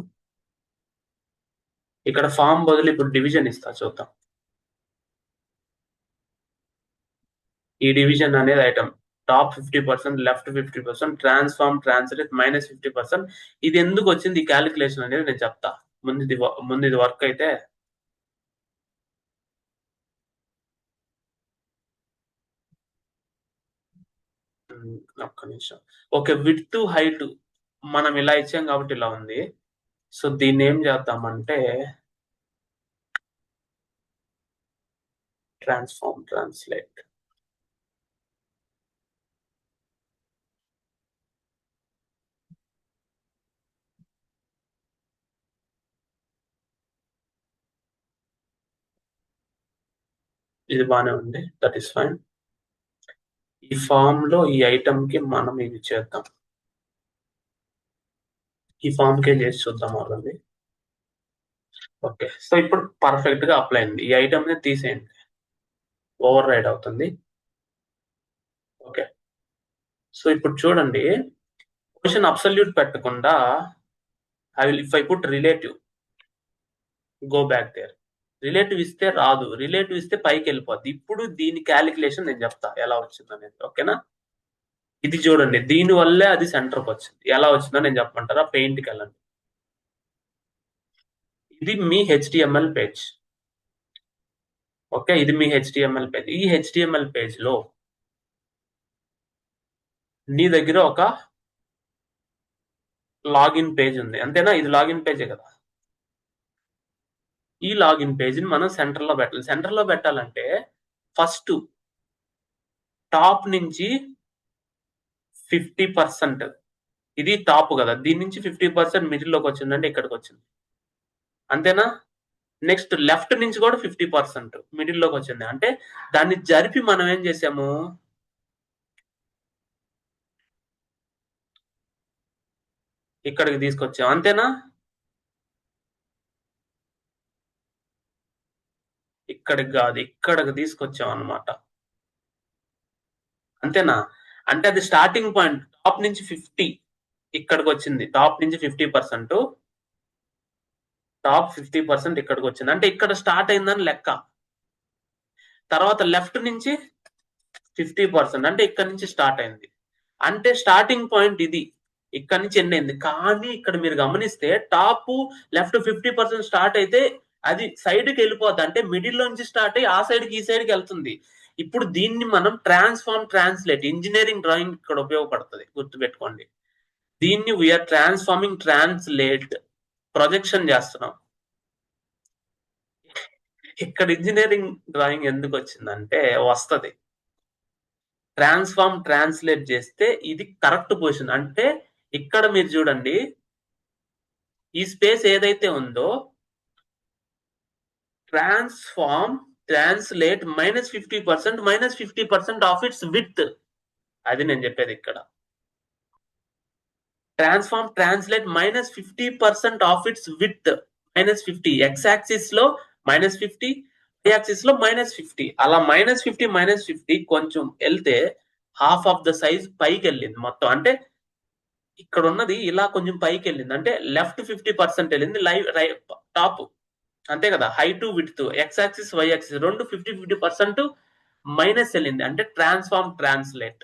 ఇక్కడ ఫామ్ బదులు ఇప్పుడు డివిజన్ ఇస్తా, చూద్దాం. ఈ డివిజన్ అనేది item top 50%, left 50%, transform translate -50%. ఇది ఎందుకు వచ్చింది ఈ క్యాలిక్యులేషన్ అనేది నేను చెప్తా. ముందు ఇది వర్క్ అయితే ఒక్క నిమిషం. ఓకే, విడ్త్ హైట్ మనం ఇలా ఇచ్చాం కాబట్టి ఇలా ఉంది. సో దీన్ని ఏం చేద్దామంటే ట్రాన్స్ఫార్మ్ ట్రాన్స్లేట్, ఇది బానే ఉంది, దట్ ఈస్ ఫైన్. ఈ ఫామ్ లో ఈ ఐటమ్ కి మనం ఇది చేద్దాం, ఈ ఫామ్ కే చేసి చూద్దాం ఆల్రెడీ. ఓకే, సో ఇప్పుడు పర్ఫెక్ట్ గా అప్లై అయింది. ఈ ఐటమ్ ని తీసేయండి, ఓవర్ రైడ్ అవుతుంది. ఓకే, సో ఇప్పుడు చూడండి, క్వశ్చన్ అబ్సల్యూట్ పెట్టకుండా if I put relative, go back there. Relative ఇస్తే రాదు, రిలేటివ్ ఇస్తే పైకి వెళ్ళిపోద్ది. ఇప్పుడు దీని క్యాలిక్యులేషన్ నేను చెప్తా ఎలా వచ్చింది అనేది, ఓకేనా? ఇది చూడండి, దీని వల్లే అది సెంటర్కి వచ్చింది. ఎలా వచ్చిందో నేను చెప్పమంటారా? పెయింట్కి వెళ్ళండి. ఇది మీ HTML పేజ్. ఓకే, ఇది మీ HTML పేజ్. ఈ HTML పేజ్ లో నీ దగ్గర ఒక లాగిన్ పేజ్ ఉంది, అంతేనా? ఇది లాగిన్ పేజే కదా. ఈ లాగిన్ పేజ్ని మనం సెంటర్ లో పెట్టాలి. సెంటర్ లో పెట్టాలంటే ఫస్ట్ టాప్ నుంచి 50%, ఇది టాప్ కదా, దీని నుంచి 50% మిడిల్ లోకి వచ్చిందంటే ఇక్కడికి వచ్చింది, అంతేనా? నెక్స్ట్ లెఫ్ట్ నుంచి కూడా 50% మిడిల్ లోకి వచ్చింది. అంటే దాన్ని జరిపి మనం ఏం చేసాము, ఇక్కడికి తీసుకొచ్చాం, అంతేనా? ఇక్కడికి కాదు, ఇక్కడికి తీసుకొచ్చాం అన్నమాట, అంతేనా? అంటే అది స్టార్టింగ్ పాయింట్, టాప్ నుంచి 50 ఇక్కడికి వచ్చింది, టాప్ నుంచి 50%, టాప్ 50% ఇక్కడికి వచ్చింది, అంటే ఇక్కడ స్టార్ట్ అయిందని లెక్క. తర్వాత లెఫ్ట్ నుంచి 50%, అంటే ఇక్కడ నుంచి స్టార్ట్ అయింది. అంటే స్టార్టింగ్ పాయింట్ ఇది, ఇక్కడ నుంచి ఎండ్ అయింది. కానీ ఇక్కడ మీరు గమనిస్తే టాప్ లెఫ్ట్ 50% స్టార్ట్ అయితే అది సైడ్కి వెళ్ళిపోద్ది, అంటే మిడిల్ నుంచి స్టార్ట్ అయ్యి ఆ సైడ్కి ఈ సైడ్కి వెళ్తుంది. ఇప్పుడు దీన్ని మనం ట్రాన్స్ఫార్మ్ ట్రాన్స్లేట్ ఇంజనీరింగ్ డ్రాయింగ్ ఇక్కడ ఉపయోగపడుతుంది, గుర్తుపెట్టుకోండి. దీన్ని వీఆర్ ట్రాన్స్ఫార్మింగ్ ట్రాన్స్లేట్ ప్రొజెక్షన్ చేస్తున్నాం. ఇక్కడ ఇంజనీరింగ్ డ్రాయింగ్ ఎందుకు వచ్చిందంటే వస్తుంది. ట్రాన్స్ఫార్మ్ ట్రాన్స్లేట్ చేస్తే ఇది కరెక్ట్ పొజిషన్. అంటే ఇక్కడ మీరు చూడండి, ఈ స్పేస్ ఏదైతే ఉందో transform translate -50% of it's width, అది నేను చెప్పేది ఇక్కడ. Transform translate -50% of it's width, -50 X axis లో -50, y యాక్సిస్ లో -50. అలా -50 కొంచెం వెళ్తే హాఫ్ ఆఫ్ ద సైజ్ పైకి వెళ్ళింది మొత్తం. అంటే ఇక్కడ ఉన్నది ఇలా కొంచెం పైకి వెళ్ళింది, అంటే లెఫ్ట్ 50% వెళ్ళింది, టాప్ అంతే కదా. Height width X axis Y axis రెండు 50% మైనస్ వెళ్ళింది, అంటే transform translate.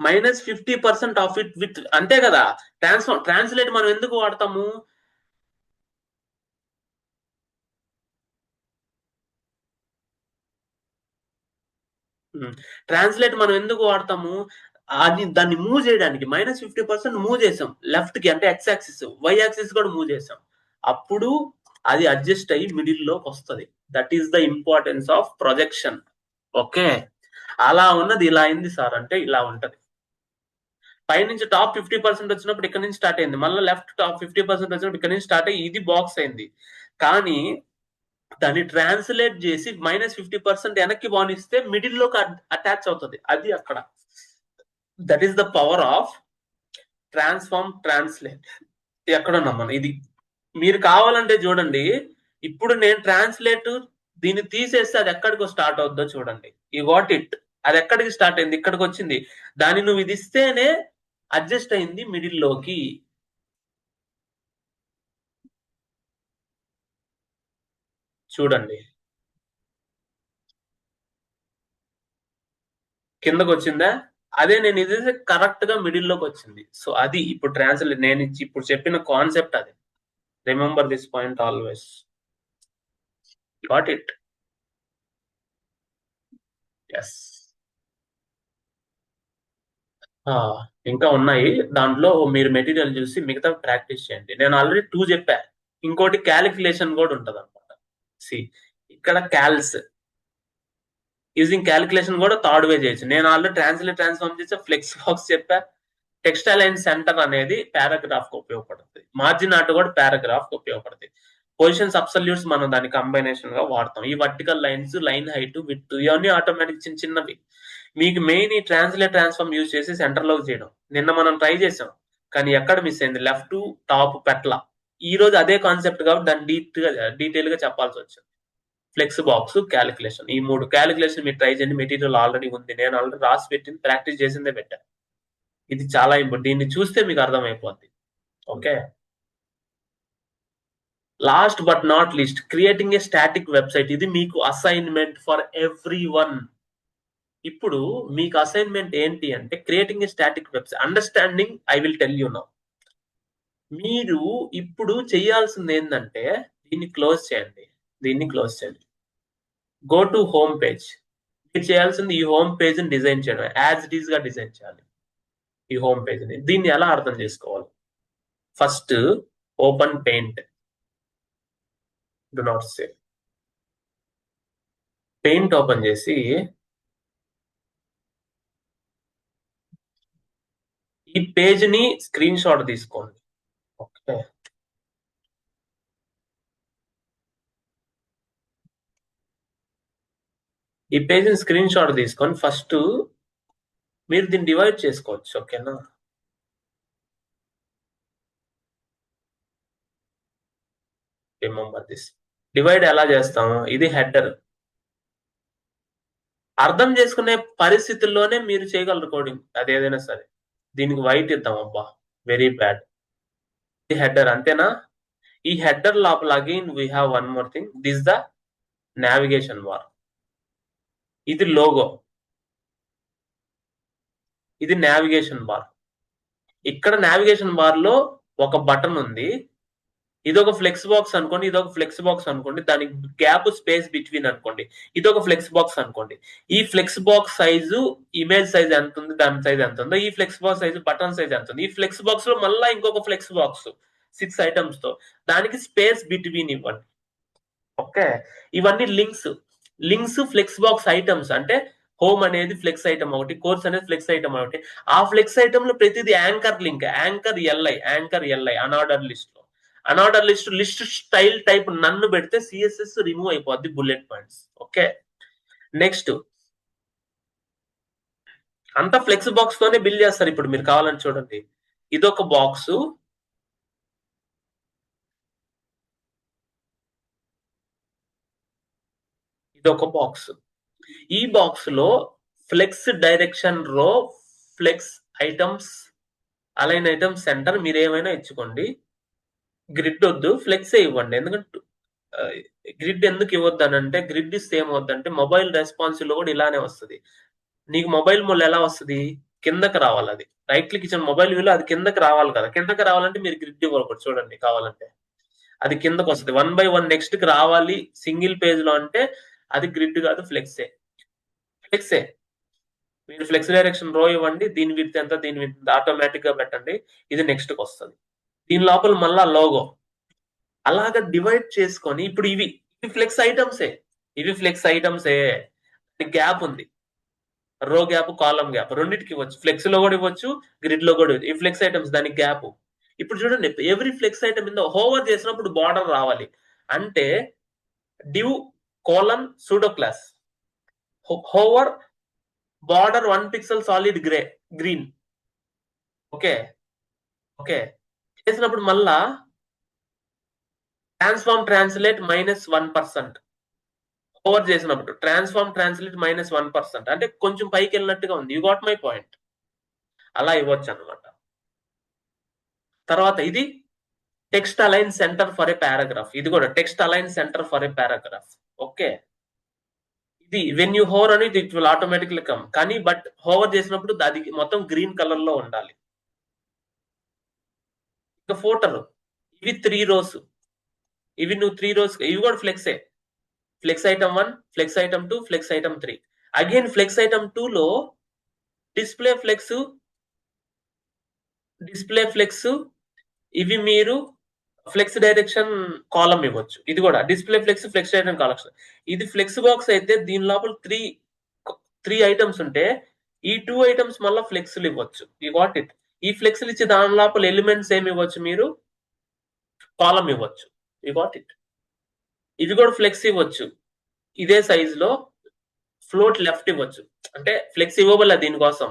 -50% of it with, అంతే కదా. ట్రాన్స్లేట్ మనం ఎందుకు వాడతాము? ట్రాన్స్లేట్ మనం ఎందుకు వాడతాము? అది దాన్ని మూవ్ చేయడానికి -50% మూవ్ చేసాం లెఫ్ట్ కి, అంటే ఎక్స్ యాక్సిస్, వై యాక్సిస్ కూడా మూవ్ చేసాం. అప్పుడు అది అడ్జస్ట్ అయ్యి మిడిల్ లోకి వస్తుంది. That is the importance of projection. Okay, అలా ఉన్నది ఇలా అయింది సార్ అంటే ఇలా ఉంటది. పైనుంచి టాప్ 50% వచ్చినప్పుడు ఇక్కడ నుంచి స్టార్ట్ అయింది, మళ్ళీ లెఫ్ట్ టాప్ 50% వచ్చినప్పుడు ఇక్కడ నుంచి స్టార్ట్ అయ్యి ఇది బాక్స్ అయింది. కానీ దాన్ని ట్రాన్స్లేట్ చేసి -50% వెనక్కి బానిస్తే మిడిల్ లోకి అటాచ్ అవుతుంది. అది అక్కడ, that is the power of transform translate. ఎక్కడున్నాం మనం? ఇది మీరు కావాలంటే చూడండి, ఇప్పుడు నేను ట్రాన్స్లేట్ దీన్ని తీసేస్తే అది ఎక్కడికో స్టార్ట్ అవుద్దో చూడండి. You got it. అది ఎక్కడికి స్టార్ట్ అయింది? ఇక్కడికి వచ్చింది. దాన్ని నువ్వు ఇది ఇస్తేనే అడ్జస్ట్ అయింది మిడిల్ లోకి. చూడండి, కిందకు వచ్చిందా? అదే నేను ఇది కరెక్ట్ గా మిడిల్ లోకి వచ్చింది. సో అది ఇప్పుడు ట్రాన్స్లేట్, నేను ఇప్పుడు చెప్పిన కాన్సెప్ట్ అది. Remember this point always. Got it? Yes. ఇంకా ఉన్నాయి దాంట్లో, మీరు మెటీరియల్ చూసి మిగతా ప్రాక్టీస్ చేయండి. నేను ఆల్రెడీ 2 చెప్పా, ఇంకోటి క్యాలిక్యులేషన్ కూడా ఉంటది అనమాట. సి, ఇక్కడ క్యాల్స్ యూజింగ్ క్యాలిక్యులేషన్ కూడా థర్డ్ వే చేయొచ్చు. నేను ఆల్రెడీ ట్రాన్స్లేట్ ట్రాన్స్ఫార్మ్ చేసే ఫ్లెక్స్ బాక్స్ చెప్పా. టెక్స్టైల్ అండ్ సెంటర్ అనేది పారాగ్రాఫ్ కు ఉపయోగపడుతుంది. మార్జిన్ ఆర్ట్ కూడా పారాగ్రాఫ్ కు ఉపయోగపడుతుంది. పొజిషన్స్ అబ్సల్యూట్స్ మనం దాని కంబైనేషన్ గా వాడతాం. ఈ vertical lines, line height, width, ఇవన్నీ ఆటోమేటిక్ చిన్న చిన్నవి. మీకు మెయిన్ ఈ ట్రాన్స్లేట్ ట్రాన్స్ఫార్మ్ యూజ్ చేసి సెంటర్ లోకి చేయడం నిన్న మనం ట్రై చేసాం, కానీ ఎక్కడ మిస్ అయింది? లెఫ్ట్ టాప్ పెట్ల. ఈ రోజు అదే కాన్సెప్ట్ కాబట్టి దాన్ని డీటెయిల్ గా చెప్పాల్సి వచ్చింది. ఫ్లెక్స్ బాక్స్, క్యాలిక్యులేషన్, ఈ 3 క్యాలిక్యులేషన్ మీరు ట్రై చేయండి. మెటీరియల్ ఆల్రెడీ ఉంది, నేను ఆల్రెడీ రాసి పెట్టింది, ప్రాక్టీస్ చేసిందే పెట్టా. ఇది చాలా ఇంపార్టెంట్, దీన్ని చూస్తే మీకు అర్థమైపోద్ది. Okay, last but not least, creating a static website. ఇది మీకు అసైన్మెంట్ ఫర్ ఎవ్రీ వన్. ఇప్పుడు మీకు అసైన్మెంట్ ఏంటి అంటే creating a static website, understanding. I will tell you now. మీరు ఇప్పుడు చేయాల్సింది ఏంటంటే దీన్ని క్లోజ్ చేయండి, దీన్ని క్లోజ్ చేయండి. Go to home page. మీరు చేయాల్సింది ఈ హోమ్ పేజ్ ని డిజైన్ చేయడం, యాజ్ ఇట్ ఈస్ గా డిజైన్ చేయాలి ఈ హోమ్ పేజ్ ని. దీన్ని ఎలా అర్థం చేసుకోవాలి? First open paint, do not save. Paint open చేసి ఈ పేజ్ ని స్క్రీన్ షాట్ తీసుకోండి. ఓకే, ఈ పేజ్ ని స్క్రీన్ షాట్ తీసుకొని ఫస్ట్ మీరు దీన్ని డివైడ్ చేసుకోవచ్చు. ఓకేనా? Remember this. డివైడ్ ఎలా చేస్తాము? ఇది హెడర్. అర్థం చేసుకునే పరిస్థితుల్లోనే మీరు చేయగలరు కోడింగ్, అది ఏదైనా సరే. దీనికి వైట్ ఇద్దాం. అబ్బా, వెరీ బ్యాడ్. ఇది హెడర్, అంతేనా? ఈ హెడర్ లోపల again we have one more thing, this the navigation bar. ఇది లోగో, ఇది నావిగేషన్ బార్. ఇక్కడ నావిగేషన్ బార్ లో ఒక బటన్ ఉంది, ఇదొక ఫ్లెక్స్ బాక్స్ అనుకోండి, ఇదొక ఫ్లెక్స్ బాక్స్ అనుకోండి, దానికి గ్యాప్ స్పేస్ బిట్వీన్ అనుకోండి, ఇదొక ఫ్లెక్స్ బాక్స్ అనుకోండి. ఈ flex box size image size ఎంత ఉంది, దాని సైజ్ ఎంత ఉందో, ఈ flex box size button size ఎంత ఉంది, ఈ ఫ్లెక్స్ బాక్స్ లో మళ్ళీ ఇంకొక ఫ్లెక్స్ బాక్స్ 6 ఐటమ్స్ తో దానికి స్పేస్ బిట్వీన్ ఇవ్వండి. ఓకే, ఇవన్నీ లింక్స్ ఫ్లెక్స్ బాక్స్ ఐటమ్స్ అంటే హోమ్ అనేది ఫ్లెక్స్ ఐటమ్ ఒకటి, కోర్స్ అనేది ఫ్లెక్స్ ఐటమ్ ఒకటి. ఆ ఫ్లెక్స్ ఐటమ్ లో ప్రతిదీ anchor link, anchor LI unorder list లో. Unorder list style type none పెడితే సిఎస్ఎస్ రిమూవ్ అయిపోద్ది బుల్లెట్ పాయింట్స్. ఓకే, నెక్స్ట్ అంతా ఫ్లెక్స్ బాక్స్ తోనే బిల్డ్ చేస్తారు. ఇప్పుడు మీరు కావాలని చూడండి, ఇదొక బాక్స్, ఇదొక బాక్స్. ఈ బాక్స్ లో flex direction row, flex items, align items center మీరు ఏమైనా ఇచ్చుకోండి. గ్రిడ్ వద్దు, ఫ్లెక్స్ ఇవ్వండి. ఎందుకంటే గ్రిడ్ ఎందుకు ఇవ్వద్దు అని అంటే, గ్రిడ్ ఇస్తే ఏమవుద్దంటే మొబైల్ రెస్పాన్సివ్ లో కూడా ఇలానే వస్తుంది. నీకు మొబైల్ మోల్ ఎలా వస్తుంది, కిందకి రావాలి. అది రైట్ క్లిక్ ఇచ్చిన మొబైల్ వ్యూలో అది కిందకి రావాలి కదా. కిందకి రావాలంటే మీరు గ్రిడ్ ఇవ్వకూడదు. చూడండి కావాలంటే అది కిందకి వస్తుంది 1 by 1 నెక్స్ట్ కి రావాలి సింగిల్ పేజ్ లో అంటే అది గ్రిడ్ కాదు, ఫ్లెక్సే. మీరు ఫ్లెక్స్ డైరెక్షన్ రో ఇవ్వండి, దీని విత్ ఎంత, దీని విత్ ఆటోమేటిక్ గా పెట్టండి, ఇది నెక్స్ట్ కి వస్తుంది. దీని లోపల మళ్ళా లోగో అలాగా డివైడ్ చేసుకొని, ఇప్పుడు ఇవి ఫ్లెక్స్ ఐటమ్సే, గ్యాప్ ఉంది, రో గ్యాప్, కాలం గ్యాప్ రెండింటికి ఇవ్వచ్చు. ఫ్లెక్స్ లో కూడా ఇవ్వచ్చు, గ్రిడ్ లో కూడా ఇవ్వచ్చు. ఈ ఫ్లెక్స్ ఐటమ్స్ దానికి గ్యాప్. ఇప్పుడు చూడండి, ఎవ్రీ ఫ్లెక్స్ ఐటమ్ మీద హోవర్ చేసినప్పుడు బార్డర్ రావాలి అంటే div colon pseudo class hover border 1 pixel solid green. Okay చేసినప్పుడు మళ్ళా ట్రాన్స్ఫార్మ్ ట్రాన్స్లేట్ -1%. ఓవర్ చేసినప్పుడు ట్రాన్స్ఫార్మ్ ట్రాన్స్లేట్ -1% అంటే కొంచెం పైకి వెళ్ళినట్టుగా ఉంది. You got my point. అలా ఇవ్వచ్చు అనమాట. తర్వాత ఇది text align center for a paragraph. ఇది కూడా text align center for a paragraph. Okay, ఇది వెన్ యూ హోవర్ అని ఇట్ విల్ ఆటోమేటిక్లీ కమ్, కానీ బట్ హోవర్ చేసినప్పుడు అది మొత్తం గ్రీన్ కలర్ లో ఉండాలి. ఇక ఫోటర్, ఇవి 3 rows, ఇవి నువ్వు 3 rows, ఇవి కూడా ఫ్లెక్సే. Flex item 1, flex item 2, flex item 3. Again flex item 2 లో డిస్ప్లే ఫ్లెక్స్ ఇవి మీరు ఫ్లెక్స్ డైరెక్షన్ కాలం ఇవ్వచ్చు. ఇది కూడా డిస్ప్లే ఫ్లెక్స్ డైరెక్షన్ కాలం. ఇది ఫ్లెక్స్ బాక్స్ అయితే దీని లోపల 3 ఐటమ్స్ ఉంటే ఈ 2 ఐటమ్స్ మళ్ళీ ఫ్లెక్స్లు ఇవ్వచ్చు. You got it. ఈ ఫ్లెక్స్లు ఇచ్చి దాని లోపల ఎలిమెంట్స్ ఏమి ఇవ్వచ్చు, మీరు కాలం ఇవ్వచ్చు. You got it. ఇది కూడా ఫ్లెక్స్ ఇవ్వచ్చు, ఇదే సైజ్ లో ఫ్లోట్ లెఫ్ట్ ఇవ్వచ్చు. అంటే ఫ్లెక్స్ ఇవ్వబల్ల దీనికోసం.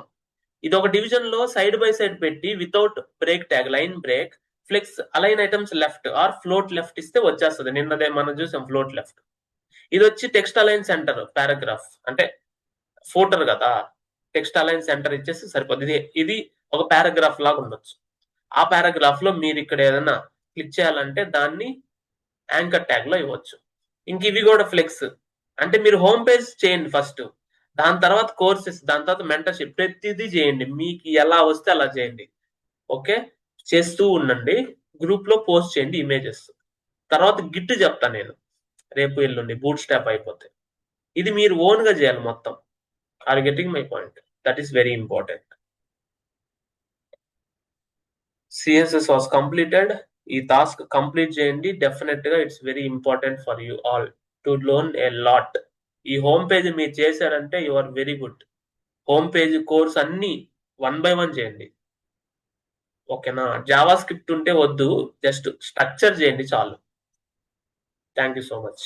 ఇది ఒక డివిజన్ లో సైడ్ బై సైడ్ పెట్టి without break tag, line break, flex align items left or float left ఇస్తే వచ్చేస్తుంది. నిన్నదే మనం చూసాం ఫ్లోట్ లెఫ్ట్. ఇది వచ్చి టెక్స్ట్ అలైన్ సెంటర్ పారాగ్రాఫ్ అంటే ఫోటర్ కదా, టెక్స్ట్ అలైన్ సెంటర్ ఇచ్చేసి సరిపోతుంది. ఇది ఒక పారాగ్రాఫ్ లాగా ఉండొచ్చు. ఆ పారాగ్రాఫ్ లో మీరు ఇక్కడ ఏదైనా క్లిక్ చేయాలంటే దాన్ని యాంకర్ ట్యాగ్ లో ఇవ్వచ్చు. ఇంక ఇవి కూడా ఫ్లెక్స్ అంటే మీరు హోమ్ పేజ్ చేయండి ఫస్ట్, దాని తర్వాత కోర్సెస్, దాని తర్వాత మెంటర్షిప్, ప్రతిదీ చేయండి. మీకు ఎలా వస్తే అలా చేయండి. ఓకే, చేస్తూ ఉండండి. గ్రూప్ లో పోస్ట్ చేయండి ఇమేజెస్. తర్వాత గిట్ చెప్తాను నేను రేపు ఎల్లుండి, బూట్ స్టాప్ అయిపోతే. ఇది మీరు ఓన్ గా చేయాలి మొత్తం. Are getting my point? That is very important. CSS was completed. ఈ టాస్క్ కంప్లీట్ చేయండి. డెఫినెట్ గా it's very important for you all to learn a lot. ఈ హోమ్ పేజ్ మీరు చేశారంటే you are very good. Home page course అన్ని 1 by 1 చేయండి. ఓకేనా, Java script ఉంటే వద్దు, జస్ట్ స్ట్రక్చర్ చేయండి చాలు. Thank you so much.